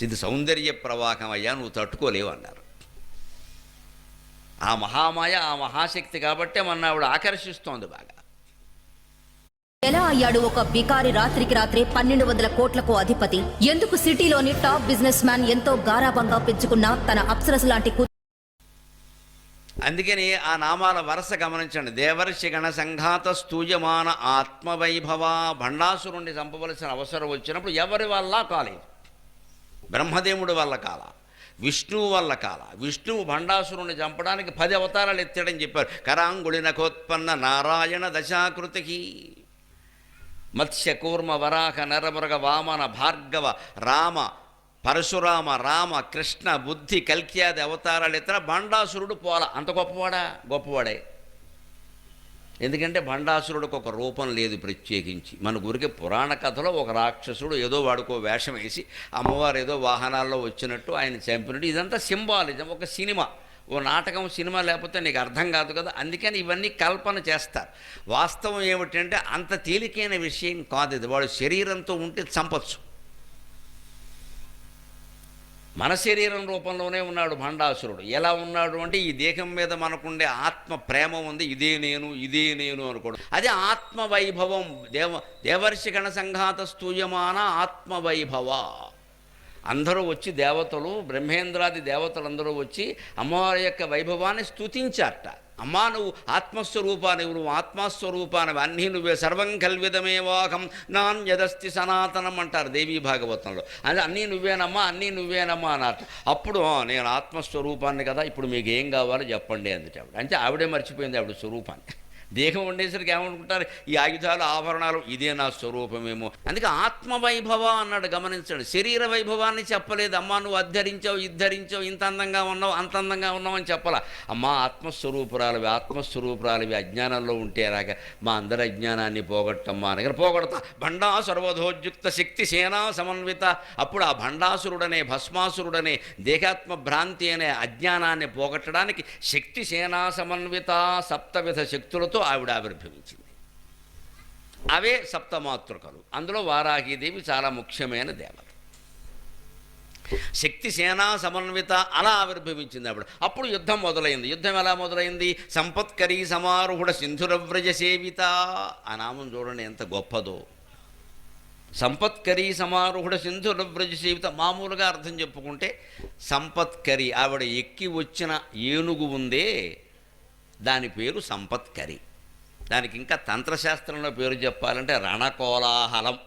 ఇది సౌందర్య ప్రవాహం అయ్యా, నువ్వు తట్టుకోలేవు అన్నారు. ఆ మహామాయ, ఆ మహాశక్తి కాబట్టే మన ఆవిడ ఆకర్షిస్తోంది బాగా. ఎలా అయ్యాడు ఒక బికారి రాత్రికి రాత్రే 1200 కోట్లకు అధిపతి? ఎందుకు సిటీలోని టాప్ బిజినెస్ మ్యాన్ ఎంతో గారాబంగా పెంచుకున్న తన అప్సరస లాంటి అందుకని ఆ నామాల వరుస గమనించండి. దేవర్షి గణ సంఘాత స్తూయమాన ఆత్మవైభవ. భండాసురుణ్ణి చంపవలసిన అవసరం వచ్చినప్పుడు ఎవరి వల్ల కాలేదు. బ్రహ్మదేవుడి వల్ల కాల, విష్ణువు వల్ల కాల. విష్ణువు భండాసురుణ్ణి చంపడానికి 10 అవతారాలు ఎత్తాడని చెప్పారు. కరాంగుళి నఖోత్పన్న నారాయణ దశాకృతికి. మత్స్య కూర్మ వరాహ నరమృగ వామన భార్గవ రామ పరశురామ రామ కృష్ణ బుద్ధి కల్క్యాది అవతారాలు ఎత్తర. భండాసురుడు పోల. అంత గొప్పవాడే. ఎందుకంటే భండాసురుడికి ఒక రూపం లేదు ప్రత్యేకించి. మన ఊరికి పురాణ కథలో ఒక రాక్షసుడు ఏదో వాడుకో వేషం వేసి అమ్మవారు ఏదో వాహనాల్లో వచ్చినట్టు ఆయన చంపినట్టు. ఇదంతా సింబాలిజం, ఒక సినిమా, ఓ నాటకం, సినిమా లేకపోతే నీకు అర్థం కాదు కదా. అందుకని ఇవన్నీ కల్పన చేస్తారు. వాస్తవం ఏమిటంటే అంత తేలికైన విషయం కాదు ఇది. వాడు శరీరంతో ఉంటే చంపచ్చు. మన శరీరం రూపంలోనే ఉన్నాడు భండాసురుడు. ఎలా ఉన్నాడు అంటే ఈ దేహం మీద మనకుండే ఆత్మ ప్రేమ ఉంది. ఇదే నేను అనుకోవడం, అదే ఆత్మవైభవం. దేవర్షి గణ సంఘాత స్తూయమాన ఆత్మవైభవ. అందరూ వచ్చి దేవతలు, బ్రహ్మేంద్రాది దేవతలందరూ వచ్చి అమ్మవారి యొక్క వైభవాన్ని స్తుతించారట. అమ్మా, నువ్వు ఆత్మస్వరూపానివి, నువ్వు ఆత్మస్వరూపానివి, అన్నీ నువ్వే, సర్వం కల్విదమేవాహం నాన్యదస్తి సనాతనం అంటారు దేవీ భాగవతంలో. అంటే అన్నీ నువ్వేనమ్మా అన్నారు. అప్పుడు నేను ఆత్మస్వరూపాన్ని కదా, ఇప్పుడు మీకు ఏం కావాలో చెప్పండి అందుకే ఆవిడ. అంటే ఆవిడే మర్చిపోయింది ఆవిడ స్వరూపాన్ని. దేహం ఉండేసరికి ఏమనుకుంటారు, ఈ ఆయుధాలు ఆభరణాలు ఇదే నా స్వరూపమేమో. అందుకే ఆత్మవైభవ అన్నాడు. గమనించండి, శరీర వైభవాన్ని చెప్పలేదు. అమ్మా నువ్వు అద్ధరించావు, ఇద్ధరించావు, ఇంత అందంగా ఉన్నావు, అంత అందంగా ఉన్నావు అని చెప్పాల. అమ్మా ఆత్మస్వరూపురాలవి అజ్ఞానంలో ఉంటే రాక మా అందరి అజ్ఞానాన్ని పోగొట్టమ్మా అని. పోగొడతా భండా సర్వధోద్యుక్త శక్తి సేనా సమన్విత. అప్పుడు ఆ భండాసురుడనే, భస్మాసురుడనే, దేహాత్మ భ్రాంతి అనే అజ్ఞానాన్ని పోగొట్టడానికి శక్తి సేనా సమన్విత సప్తవిధ శక్తులతో ఆవిడ ఆవిర్భవించింది. అవే సప్తమాతృకలు. అందులో వారాహీదేవి చాలా ముఖ్యమైన దేవత. శక్తి సేనా సమన్విత అలా ఆవిర్భవించింది ఆవిడ. అప్పుడు యుద్ధం మొదలైంది. యుద్ధం ఎలా మొదలైంది? సంపత్కరీ సమారూఢ సింధురవ్రజ సేవిత. ఆ నామం చూడండి ఎంత గొప్పదో. సంపత్కరీ సమారూఢ సింధురవ్రజ సేవిత. మామూలుగా అర్థం చెప్పుకుంటే సంపత్కరి, ఆవిడ ఎక్కి వచ్చిన ఏనుగు ఉందే దాని పేరు సంపత్కరి. దానికి ఇంకా తంత్రశాస్త్రంలో పేరు చెప్పాలంటే రణకోలాహలం.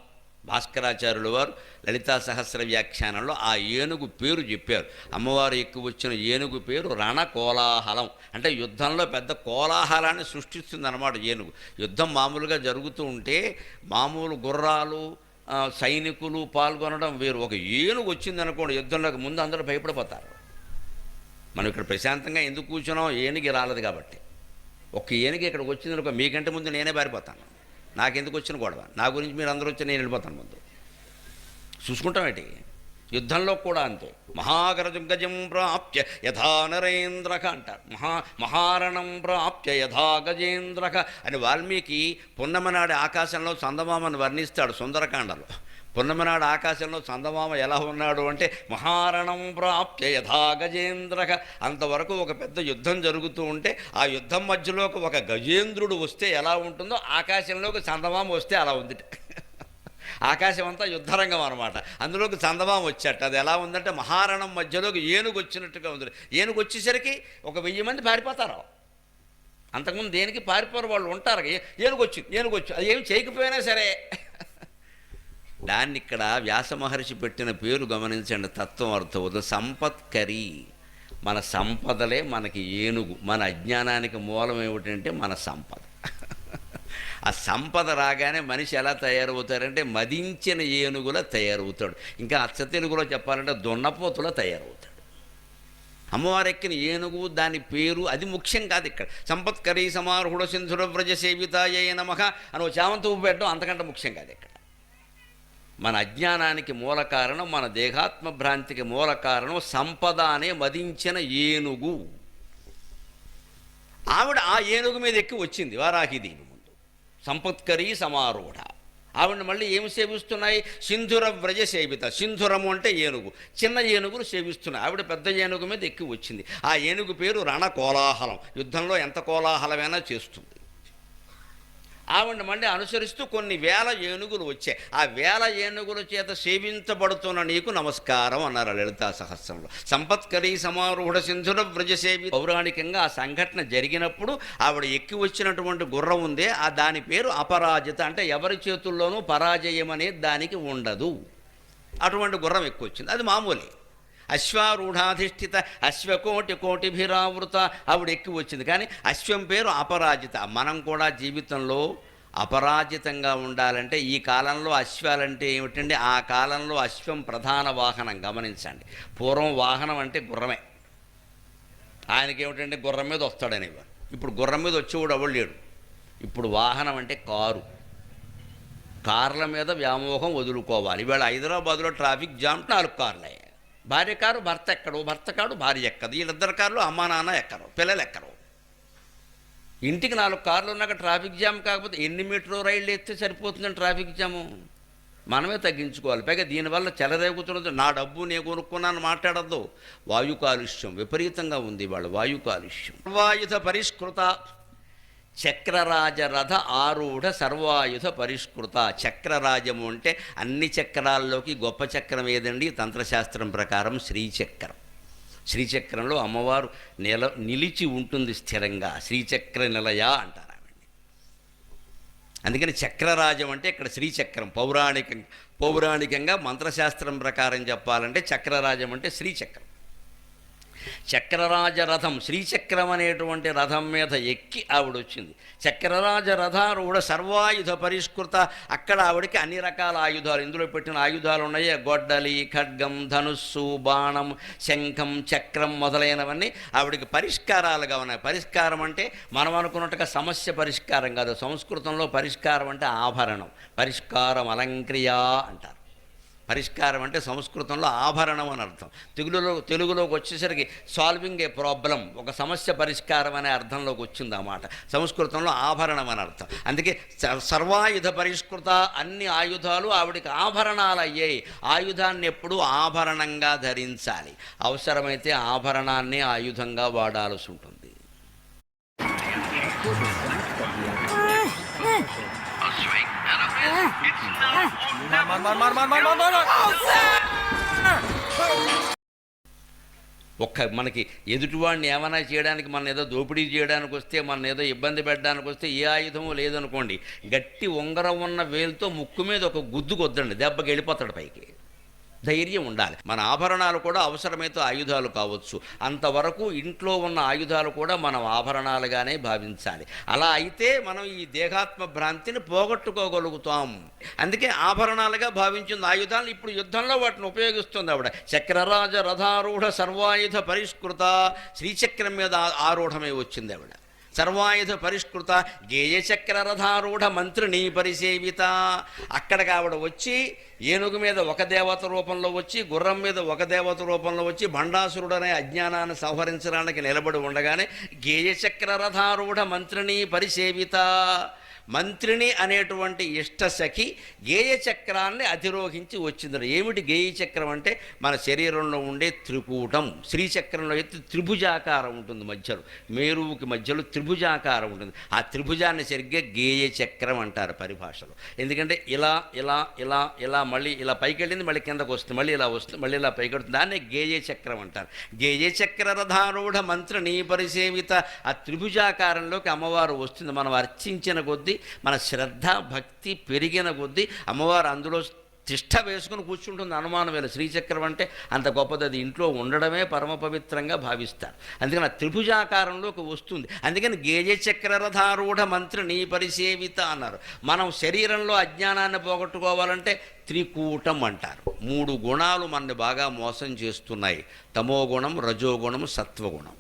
భాస్కరాచార్యులు వారు లలితా సహస్ర వ్యాఖ్యానంలో ఆ ఏనుగు పేరు చెప్పారు. అమ్మవారు ఎక్కువ వచ్చిన ఏనుగు పేరు రణకోలాహలం. అంటే యుద్ధంలో పెద్ద కోలాహలాన్ని సృష్టిస్తుంది అన్నమాట ఏనుగు. యుద్ధం మామూలుగా జరుగుతూ ఉంటే మామూలు గుర్రాలు, సైనికులు పాల్గొనడం వేరు. ఒక ఏనుగు వచ్చిందనుకోండి యుద్ధంలోకి, ముందు అందరూ భయపడిపోతారు. మనం ఇక్కడ ప్రశాంతంగా ఎందుకు కూర్చున్నాం? ఏనుగు రాలేదు కాబట్టి. ఒక్క ఏనుగు ఇక్కడికి వచ్చిందనుకో, మీకంటే ముందు నేనే పారిపోతాను. నాకెందుకు వచ్చిన గొడవ? నా గురించి మీరు అందరూ వచ్చి నేను వెళ్ళిపోతాను ముందు. చూసుకుంటామేంటి? యుద్ధంలో కూడా అంతే. మహాగజం ప్రాప్య యథా నరేంద్రక అంటారు. మహారణం ప్రాప్య యథా గజేంద్రక అని వాల్మీకి పున్నమనాడి ఆకాశంలో చందమామను వర్ణిస్తాడు సుందరకాండలో. పున్నమనాడు ఆకాశంలో చందమామ ఎలా ఉన్నాడు అంటే మహారణం ప్రాప్య యథా గజేంద్రక. అంతవరకు ఒక పెద్ద యుద్ధం జరుగుతూ ఉంటే ఆ యుద్ధం మధ్యలోకి ఒక గజేంద్రుడు వస్తే ఎలా ఉంటుందో ఆకాశంలోకి చందమామ వస్తే అలా ఉంది. ఆకాశం అంతా యుద్ధరంగం అనమాట. అందులోకి చందమామ వచ్చాట. అది ఎలా ఉందంటే మహారణం మధ్యలోకి ఏనుగు వచ్చినట్టుగా ఉంది. ఏనుగు వచ్చేసరికి ఒక 1000 మంది పారిపోతారు. అంతకుముందు దేనికి పారిపోరు, వాళ్ళు ఉంటారు. ఏనుగు వచ్చి అది ఏమి చేయకపోయినా సరే. దాన్ని ఇక్కడ వ్యాస మహర్షి పెట్టిన పేరు గమనించండి, తత్వం అర్థమవుతుంది. సంపత్కరి. మన సంపదలే మనకి ఏనుగు. మన అజ్ఞానానికి మూలం ఏమిటంటే మన సంపద. ఆ సంపద రాగానే మనిషి ఎలా తయారవుతారంటే మదించిన ఏనుగులా తయారవుతాడు. ఇంకా అచ్చ తెలుగులో చెప్పాలంటే దున్నపోతులా తయారవుతాడు. అమ్మవారు ఎక్కిన ఏనుగు, దాని పేరు, అది ముఖ్యం కాదు ఇక్కడ. సంపత్కరీ సమారూఢ సింధురవ్రజ సేవితాయ నమః అని చామంతి పువ్వు పెట్టడం అంతకంటే ముఖ్యం కాదు ఇక్కడ. మన అజ్ఞానానికి మూల కారణం, మన దేహాత్మ భ్రాంతికి మూల కారణం సంపద అనే మదించిన ఏనుగు. ఆవిడ ఆ ఏనుగు మీద ఎక్కి వచ్చింది వారాహిదేవి ముందు, సంపత్కరీ సమారూఢ. ఆవిడ మళ్ళీ ఏమి సేవిస్తున్నాయి? సింధుర వ్రజ సేవిత. సింధురము అంటే ఏనుగు, చిన్న ఏనుగులు సేవిస్తున్నాయి. ఆవిడ పెద్ద ఏనుగు మీద ఎక్కి వచ్చింది. ఆ ఏనుగు పేరు రణ కోలాహలం. యుద్ధంలో ఎంత కోలాహలమైనా చేస్తుంది. ఆవిడ మళ్ళీ అనుసరిస్తూ కొన్ని వేల ఏనుగులు వచ్చాయి. ఆ వేల ఏనుగుల చేత సేవించబడుతున్న నీకు నమస్కారం అన్నారు లలితా సహస్రంలో. సంపత్కరీ సమారూఢ సింధుర వ్రజసేవి. పౌరాణికంగా ఆ సంఘటన జరిగినప్పుడు ఆవిడ ఎక్కి వచ్చినటువంటి గుర్రం ఉందే, ఆ దాని పేరు అపరాజిత. అంటే ఎవరి చేతుల్లోనూ పరాజయం అనేది దానికి ఉండదు. అటువంటి గుర్రం ఎక్కువ వచ్చింది. అది మామూలే. అశ్వారూఢాధిష్ఠిత అశ్వకోటి కోటిభిరావృత ఆవిడ ఎక్కి వచ్చింది. కానీ అశ్వం పేరు అపరాజిత. మనం కూడా జీవితంలో అపరాజితంగా ఉండాలంటే ఈ కాలంలో అశ్వాలంటే ఏమిటండి? ఆ కాలంలో అశ్వం ప్రధాన వాహనం. గమనించండి, పూర్వం వాహనం అంటే గుర్రమే. ఆయనకేమిటంటే గుర్రం మీద వస్తాడనేవారు. ఇప్పుడు గుర్రం మీద వచ్చేవాడు ఎవడు లేడు. ఇప్పుడు వాహనం అంటే కారు. కార్ల మీద వ్యామోహం వదులుకోవాలి. ఇవాళ హైదరాబాద్లో ట్రాఫిక్ జామ్ 4 కార్లే. భార్య కారు భర్త ఎక్కడు, భర్త కాడు భార్య ఎక్కదు, వీళ్ళిద్దరు కార్లు అమ్మా నాన్న ఎక్కరు, పిల్లలు ఎక్కరు. ఇంటికి 4 కార్లు ఉన్నాక ట్రాఫిక్ జామ్ కాకపోతే ఎన్ని మెట్రో రైళ్ళు ఎత్తే సరిపోతుందని ట్రాఫిక్ జాము మనమే తగ్గించుకోవాలి. పైగా దీనివల్ల చెలరేగుతున్నది నా డబ్బు నేను కొనుక్కున్నాను మాట్లాడద్దు. వాయు కాలుష్యం విపరీతంగా ఉంది ఇవాళ. వాయు కాలుష్యం. సర్వాయుధ పరిష్కృత చక్రరాజరథ ఆరూఢ సర్వాయుధ పరిష్కృత. చక్రరాజము అంటే అన్ని చక్రాల్లోకి గొప్ప చక్రం ఏదండి? తంత్రశాస్త్రం ప్రకారం శ్రీచక్రం. శ్రీచక్రంలో అమ్మవారు నిలిచి ఉంటుంది స్థిరంగా. శ్రీచక్ర నిలయ అంటారు ఆవిడ్ని. అందుకని చక్రరాజం అంటే ఇక్కడ శ్రీచక్రం. పౌరాణికంగా మంత్రశాస్త్రం ప్రకారం చెప్పాలంటే చక్రరాజం అంటే శ్రీచక్రం. చక్రరాజ రథం, శ్రీచక్రం అనేటువంటి రథం మీద ఎక్కి ఆవిడ వచ్చింది. చక్రరాజ రథారూఢ సర్వాయుధ పరిష్కృత. అక్కడ ఆవిడకి అన్ని రకాల ఆయుధాలు, ఇందులో పెట్టిన ఆయుధాలు ఉన్నాయి. గొడ్డలి, ఖడ్గం, ధనుస్సు, బాణం, శంఖం, చక్రం మొదలైనవన్నీ ఆవిడికి పరిష్కారాలుగా ఉన్నాయి. పరిష్కారం అంటే మనం అనుకున్నట్టుగా సమస్య పరిష్కారం కాదు. సంస్కృతంలో పరిష్కారం అంటే ఆభరణం. పరిష్కారం అలంక్రియా అంటారు. పరిష్కారం అంటే సంస్కృతంలో ఆభరణం అని అర్థం. తెలుగులోకి వచ్చేసరికి సాల్వింగ్ ఏ ప్రాబ్లం, ఒక సమస్య పరిష్కారం అనే అర్థంలోకి వచ్చింది ఆ మాట. సంస్కృతంలో ఆభరణం అని అర్థం. అందుకే సర్వాయుధ పరిష్కృత. అన్ని ఆయుధాలు ఆవిడికి ఆభరణాలు అయ్యాయి. ఆయుధాన్ని ఎప్పుడూ ఆభరణంగా ధరించాలి. అవసరమైతే ఆభరణాన్ని ఆయుధంగా వాడాల్సి ఉంటుంది. మనకి ఎదుటివాడిని ఏమైనా చేయడానికి, మన ఏదో దోపిడీ చేయడానికి వస్తే, మన ఏదో ఇబ్బంది పెట్టడానికి వస్తే ఏ ఆయుధము లేదనుకోండి, గట్టి ఉంగరం ఉన్న వేలుతో ముక్కు మీద ఒక గుద్దు కొద్దండి, దెబ్బకి వెళ్ళిపోతాడు పైకి. ధైర్యం ఉండాలి. మన ఆభరణాలు కూడా అవసరమైతే ఆయుధాలు కావచ్చు. అంతవరకు ఇంట్లో ఉన్న ఆయుధాలు కూడా మనం ఆభరణాలుగానే భావించాలి. అలా అయితే మనం ఈ దేహాత్మ భ్రాంతిని పోగొట్టుకోగలుగుతాం. అందుకే ఆభరణాలుగా భావించిన ఆయుధాలను ఇప్పుడు యుద్ధంలో వాటిని ఉపయోగిస్తుంది ఆవిడ. చక్రరాజ రథారూఢ సర్వాయుధ పరిష్కృత. శ్రీచక్రం మీద ఆరూఢమై వచ్చింది ఆవిడ. సర్వాయుధ పరిష్కృత గేయచక్ర రథారూఢ మంత్రిని పరిసేవిత. అక్కడికి ఆవిడ వచ్చి ఏనుగు మీద ఒక దేవత రూపంలో వచ్చి, గుర్రం మీద ఒక దేవత రూపంలో వచ్చి భండాసురుడనే అజ్ఞానాన్ని సంహరించడానికి నిలబడి ఉండగానే గేయచక్ర రథారూఢ మంత్రిని పరిసేవిత. మంత్రిని అనేటువంటి ఇష్టసఖి గేయచక్రాన్ని అధిరోహించి వచ్చింది. ఏమిటి గేయచక్రం అంటే? మన శరీరంలో ఉండే త్రికూటం. శ్రీచక్రంలో అయితే త్రిభుజాకారం ఉంటుంది మధ్యలో, మేరువుకి మధ్యలో త్రిభుజాకారం ఉంటుంది. ఆ త్రిభుజాన్ని సరిగ్గా గేయచక్రం అంటారు పరిభాషలో. ఎందుకంటే ఇలా ఇలా ఇలా ఇలా మళ్ళీ ఇలా పైకి వెళ్ళింది, మళ్ళీ కిందకు వస్తుంది, మళ్ళీ ఇలా వస్తుంది, మళ్ళీ ఇలా పైకి వస్తుంది. దాన్నే గేయచక్రం అంటారు. గేయచక్ర రథారూఢ మంత్రిని పరిసేవిత. ఆ త్రిభుజాకారంలోకి అమ్మవారు వస్తుంది. మనం అర్చించిన కొద్దీ, మన శ్రద్ధ భక్తి పెరిగిన కొద్దీ అమ్మవారు అందులో తిష్ట వేసుకుని కూర్చుంటుంది. అనుమానం వేళ శ్రీచక్రం అంటే అంత గొప్పది. అది ఇంట్లో ఉండడమే పరమ పవిత్రంగా భావిస్తారు. అందుకని ఆ త్రిభుజాకారంలోకి వస్తుంది. అందుకని గేయచక్ర రథారూఢ మంత్రిని పరిసేవిత అన్నారు. మనం శరీరంలో అజ్ఞానాన్ని పోగొట్టుకోవాలంటే త్రికూటం అంటారు. 3 గుణాలు మనని బాగా మోసం చేస్తున్నాయి. తమోగుణం, రజోగుణం, సత్వగుణం.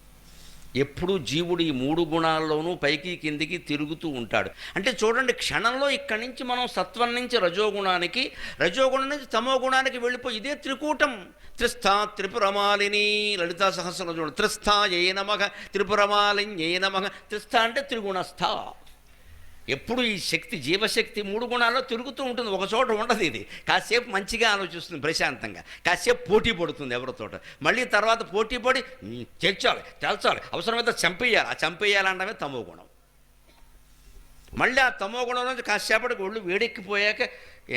ఎప్పుడూ జీవుడు ఈ 3 గుణాల్లోనూ పైకి కిందికి తిరుగుతూ ఉంటాడు. అంటే చూడండి, క్షణంలో ఇక్కడి నుంచి మనం సత్వం నుంచి రజోగుణానికి, రజోగుణం నుంచి తమో గుణానికి వెళ్ళిపోయి ఇదే త్రికూటం. త్రిస్థా త్రిపురమాలిని, లలితా సహస్రంలో చూడండి, త్రిస్థా ఏ నమః త్రిపురమాలిన్యే నమః. త్రిస్థ అంటే త్రిగుణస్థ. ఎప్పుడు ఈ శక్తి, జీవశక్తి 3 గుణాల్లో తిరుగుతూ ఉంటుంది, ఒక చోట ఉండదు. ఇది కాసేపు మంచిగా ఆలోచిస్తుంది ప్రశాంతంగా, కాసేపు పోటీ పడుతుంది ఎవరితోట, మళ్ళీ తర్వాత పోటీ పడి తెల్చాలి, అవసరమైతే చంపేయాలి. ఆ చంపేయాలంటే తమో గుణం. మళ్ళీ ఆ తమో గుణం నుంచి కాసేపటికి ఒళ్ళు వేడెక్కిపోయాక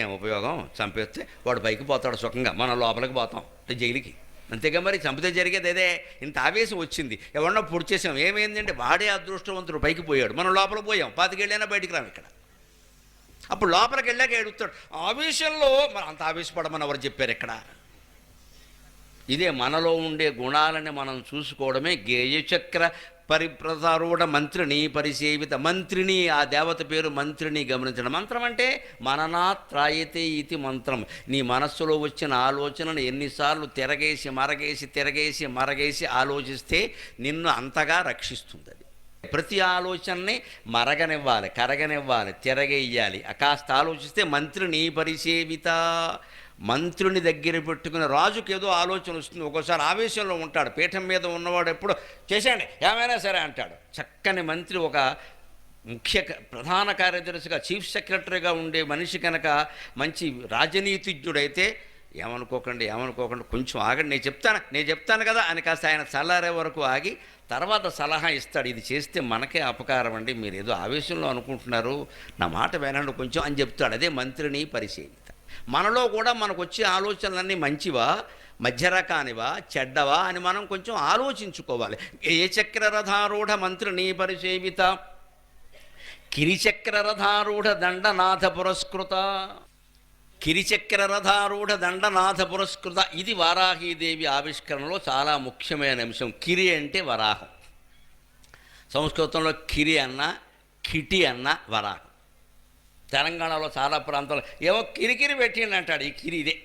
ఏం ఉపయోగం, చంపేస్తే వాడు పైకి పోతాడు సుఖంగా, మనం లోపలికి పోతాం జైలుకి. అంతేగా మరి, చంపితే జరిగేది అదే. ఇంత ఆవేశం వచ్చింది, ఎవరన్నా పొడి చేసాం, ఏమైందంటే వాడే అదృష్టవంతుడు పైకి పోయాడు, మనం లోపలికి పోయాం, 25 ఏళ్ళైనా బయటికి రాము ఇక్కడ. అప్పుడు లోపలికి వెళ్ళాక ఏడుస్తాడు ఆవేశంలో. మరి అంత ఆవేశపడమని ఎవరు చెప్పారు ఇక్కడ? ఇదే మనలో ఉండే గుణాలని మనం చూసుకోవడమే. గేయచక్ర పరిప్రసారూఢ మంత్రిని పరిసేవిత. మంత్రిని, ఆ దేవత పేరు మంత్రిని. గమనించడం. మంత్రం అంటే మననాత్రాయతే ఇది మంత్రం. నీ మనస్సులో వచ్చిన ఆలోచనను ఎన్నిసార్లు తిరగేసి మరగేసి ఆలోచిస్తే నిన్ను అంతగా రక్షిస్తుంది అది. ప్రతి ఆలోచనని మరగనివ్వాలి, కరగనివ్వాలి, తిరగేయాలి. కాస్త ఆలోచిస్తే మంత్రిని పరిసేవిత. మంత్రుని దగ్గర పెట్టుకుని, రాజుకి ఏదో ఆలోచన వస్తుంది, ఒక్కోసారి ఆవేశంలో ఉంటాడు, పీఠం మీద ఉన్నవాడు ఎప్పుడు చేసేయండి ఏమైనా సరే అంటాడు. చక్కని మంత్రి, ఒక ప్రధాన కార్యదర్శిగా, చీఫ్ సెక్రటరీగా ఉండే మనిషి కనుక మంచి రాజనీతిజ్ఞుడైతే ఏమనుకోకండి కొంచెం ఆగండి, నేను చెప్తాను కదా అని కాస్త ఆయన చల్లారే వరకు ఆగి తర్వాత సలహా ఇస్తాడు. ఇది చేస్తే మనకే అపకారం అండి, మీరు ఏదో ఆవేశంలో అనుకుంటున్నారు, నా మాట వినండి కొంచెం అని చెప్తాడు. అదే మంత్రిని పరిశీలిత. మనలో కూడా మనకు వచ్చే ఆలోచనలన్నీ మంచివా, మధ్య రకానివా, చెడ్డవా అని మనం కొంచెం ఆలోచించుకోవాలి. ఏ చక్రరథారూఢ మంత్రిని పరిసేవిత, కిరిచక్రరథారూఢ దండనాథ పురస్కృత. కిరిచక్రరథారూఢ దండనాథ పురస్కృత. ఇది వారాహీదేవి ఆవిష్కరణలో చాలా ముఖ్యమైన అంశం. కిరి అంటే వరాహం. సంస్కృతంలో కిరి అన్న, కిటి అన్న వరాహం. తెలంగాణలో చాలా ప్రాంతాల్లో ఏమో కిరికిరి పెట్టిండి అంటాడు. ఈ కిరి ఇదే.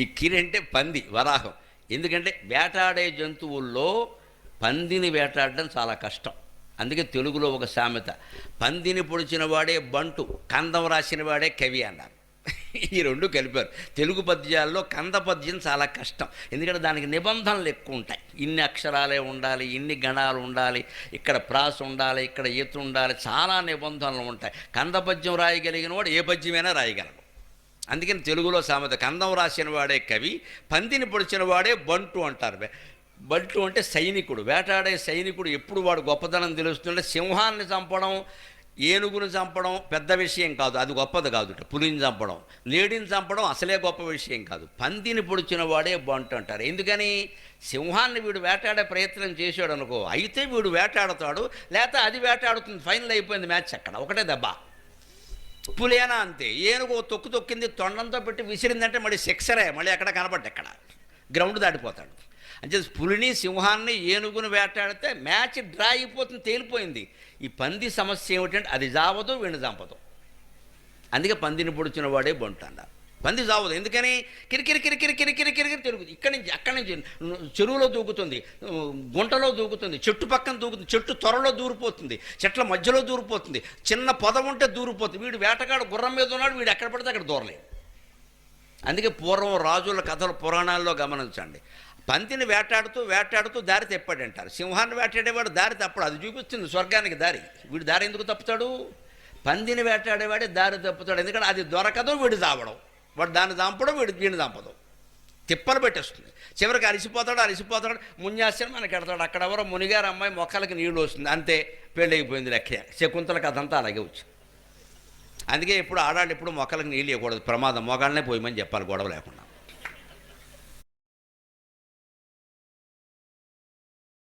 ఈ కిరి అంటే పంది, వరాహం. ఎందుకంటే వేటాడే జంతువుల్లో పందిని వేటాడడం చాలా కష్టం. అందుకే తెలుగులో ఒక సామెత, పందిని పొడిచిన వాడే బంటు, కందం రాసిన వాడే కవి అన్నారు. ఈ రెండు కలిపారు. తెలుగు పద్యాల్లో కంద పద్యం చాలా కష్టం, ఎందుకంటే దానికి నిబంధనలు ఎక్కువ ఉంటాయి. ఇన్ని అక్షరాలే ఉండాలి, ఇన్ని గణాలు ఉండాలి, ఇక్కడ ప్రాస ఉండాలి, ఇక్కడ ఈత ఉండాలి, చాలా నిబంధనలు ఉంటాయి. కంద పద్యం రాయగలిగిన వాడు ఏ పద్యమైనా రాయగలడు. అందుకని తెలుగులో సామెత, కందం రాసిన వాడే కవి, పందిని పొడిచిన వాడే బంటు అంటారు. బంటు అంటే సైనికుడు, వేటాడే సైనికుడు. ఎప్పుడు వాడు గొప్పదనం తెలుస్తుంటే, సింహాన్ని చంపడం, ఏనుగును చంపడం పెద్ద విషయం కాదు, అది గొప్పది కాదు. పులిని చంపడం, లేడిని చంపడం అసలే గొప్ప విషయం కాదు. పందిని పొడిచిన వాడే బంటు అంటారు. ఎందుకని? సింహాన్ని వీడు వేటాడే ప్రయత్నం చేశాడు అనుకో, అయితే వీడు వేటాడుతాడు, లేకపోతే అది వేటాడుతుంది. ఫైనల్ అయిపోయింది మ్యాచ్, అక్కడ ఒకటే దెబ్బ. పులేనా అంతే. ఏనుగు తొక్కింది, తొండంతో పెట్టి విసిరిందంటే మళ్ళీ సిక్సరే, మళ్ళీ ఎక్కడ కనపడ్డ, ఎక్కడ గ్రౌండ్ దాటిపోతాడు. అంటే పులిని, సింహాన్ని, ఏనుగును వేటాడితే మ్యాచ్ డ్రా అయిపోతుంది, తేలిపోయింది. ఈ పంది సమస్య ఏమిటంటే అది జావదు, వీడిని చంపదు. అందుకే పందిని పొడిచిన వాడే బంటు అన్నారు. పంది జావదు. ఎందుకని? కిరికిరి తిరుగుతుంది. అక్కడి నుంచి చెరువులో దూకుతుంది, గుంటలో దూకుతుంది, చెట్టు పక్కన దూకుతుంది, చెట్టు త్వరలో దూరిపోతుంది, చెట్ల మధ్యలో దూరిపోతుంది, చిన్న పొద ఉంటే దూరిపోతుంది. వీడు వేటగాడు గుర్రం మీద ఉన్నాడు, వీడు ఎక్కడ పడితే అక్కడ దూరలేదు. అందుకే పూర్వం రాజుల కథలు, పురాణాల్లో గమనించండి. పందిని వేటాడుతూ దారి తెప్పాడంటారు. సింహాన్ని వేటాడేవాడు దారి తప్పడు, అది చూపిస్తుంది స్వర్గానికి దారి. వీడు దారి ఎందుకు తప్పుతాడు? పందిని వేటాడేవాడే దారి తప్పుతాడు. ఎందుకంటే అది దొరకదు, వీడు చావడం, వాడు దాన్ని చంపడం, వీడిని చంపదు, తిప్పలు పెట్టేస్తుంది. చివరికి అరిసిపోతాడు, మున్యాసని మనకి ఎడతాడు. అక్కడ ఎవరో మునిగారు అమ్మాయి మొక్కలకి నీళ్ళు వస్తుంది, అంతే, పెళ్ళైపోయింది లెక్క. శకుంతల కథ అంతా అలాగే వచ్చింది. అందుకే ఎప్పుడు ఆడాళ్ళు ఎప్పుడు మొక్కలకు నీళ్ళు ఇవ్వకూడదు, ప్రమాదం. మొగాళ్ళనే పోయమని చెప్పాలి, గొడవ లేకుండా.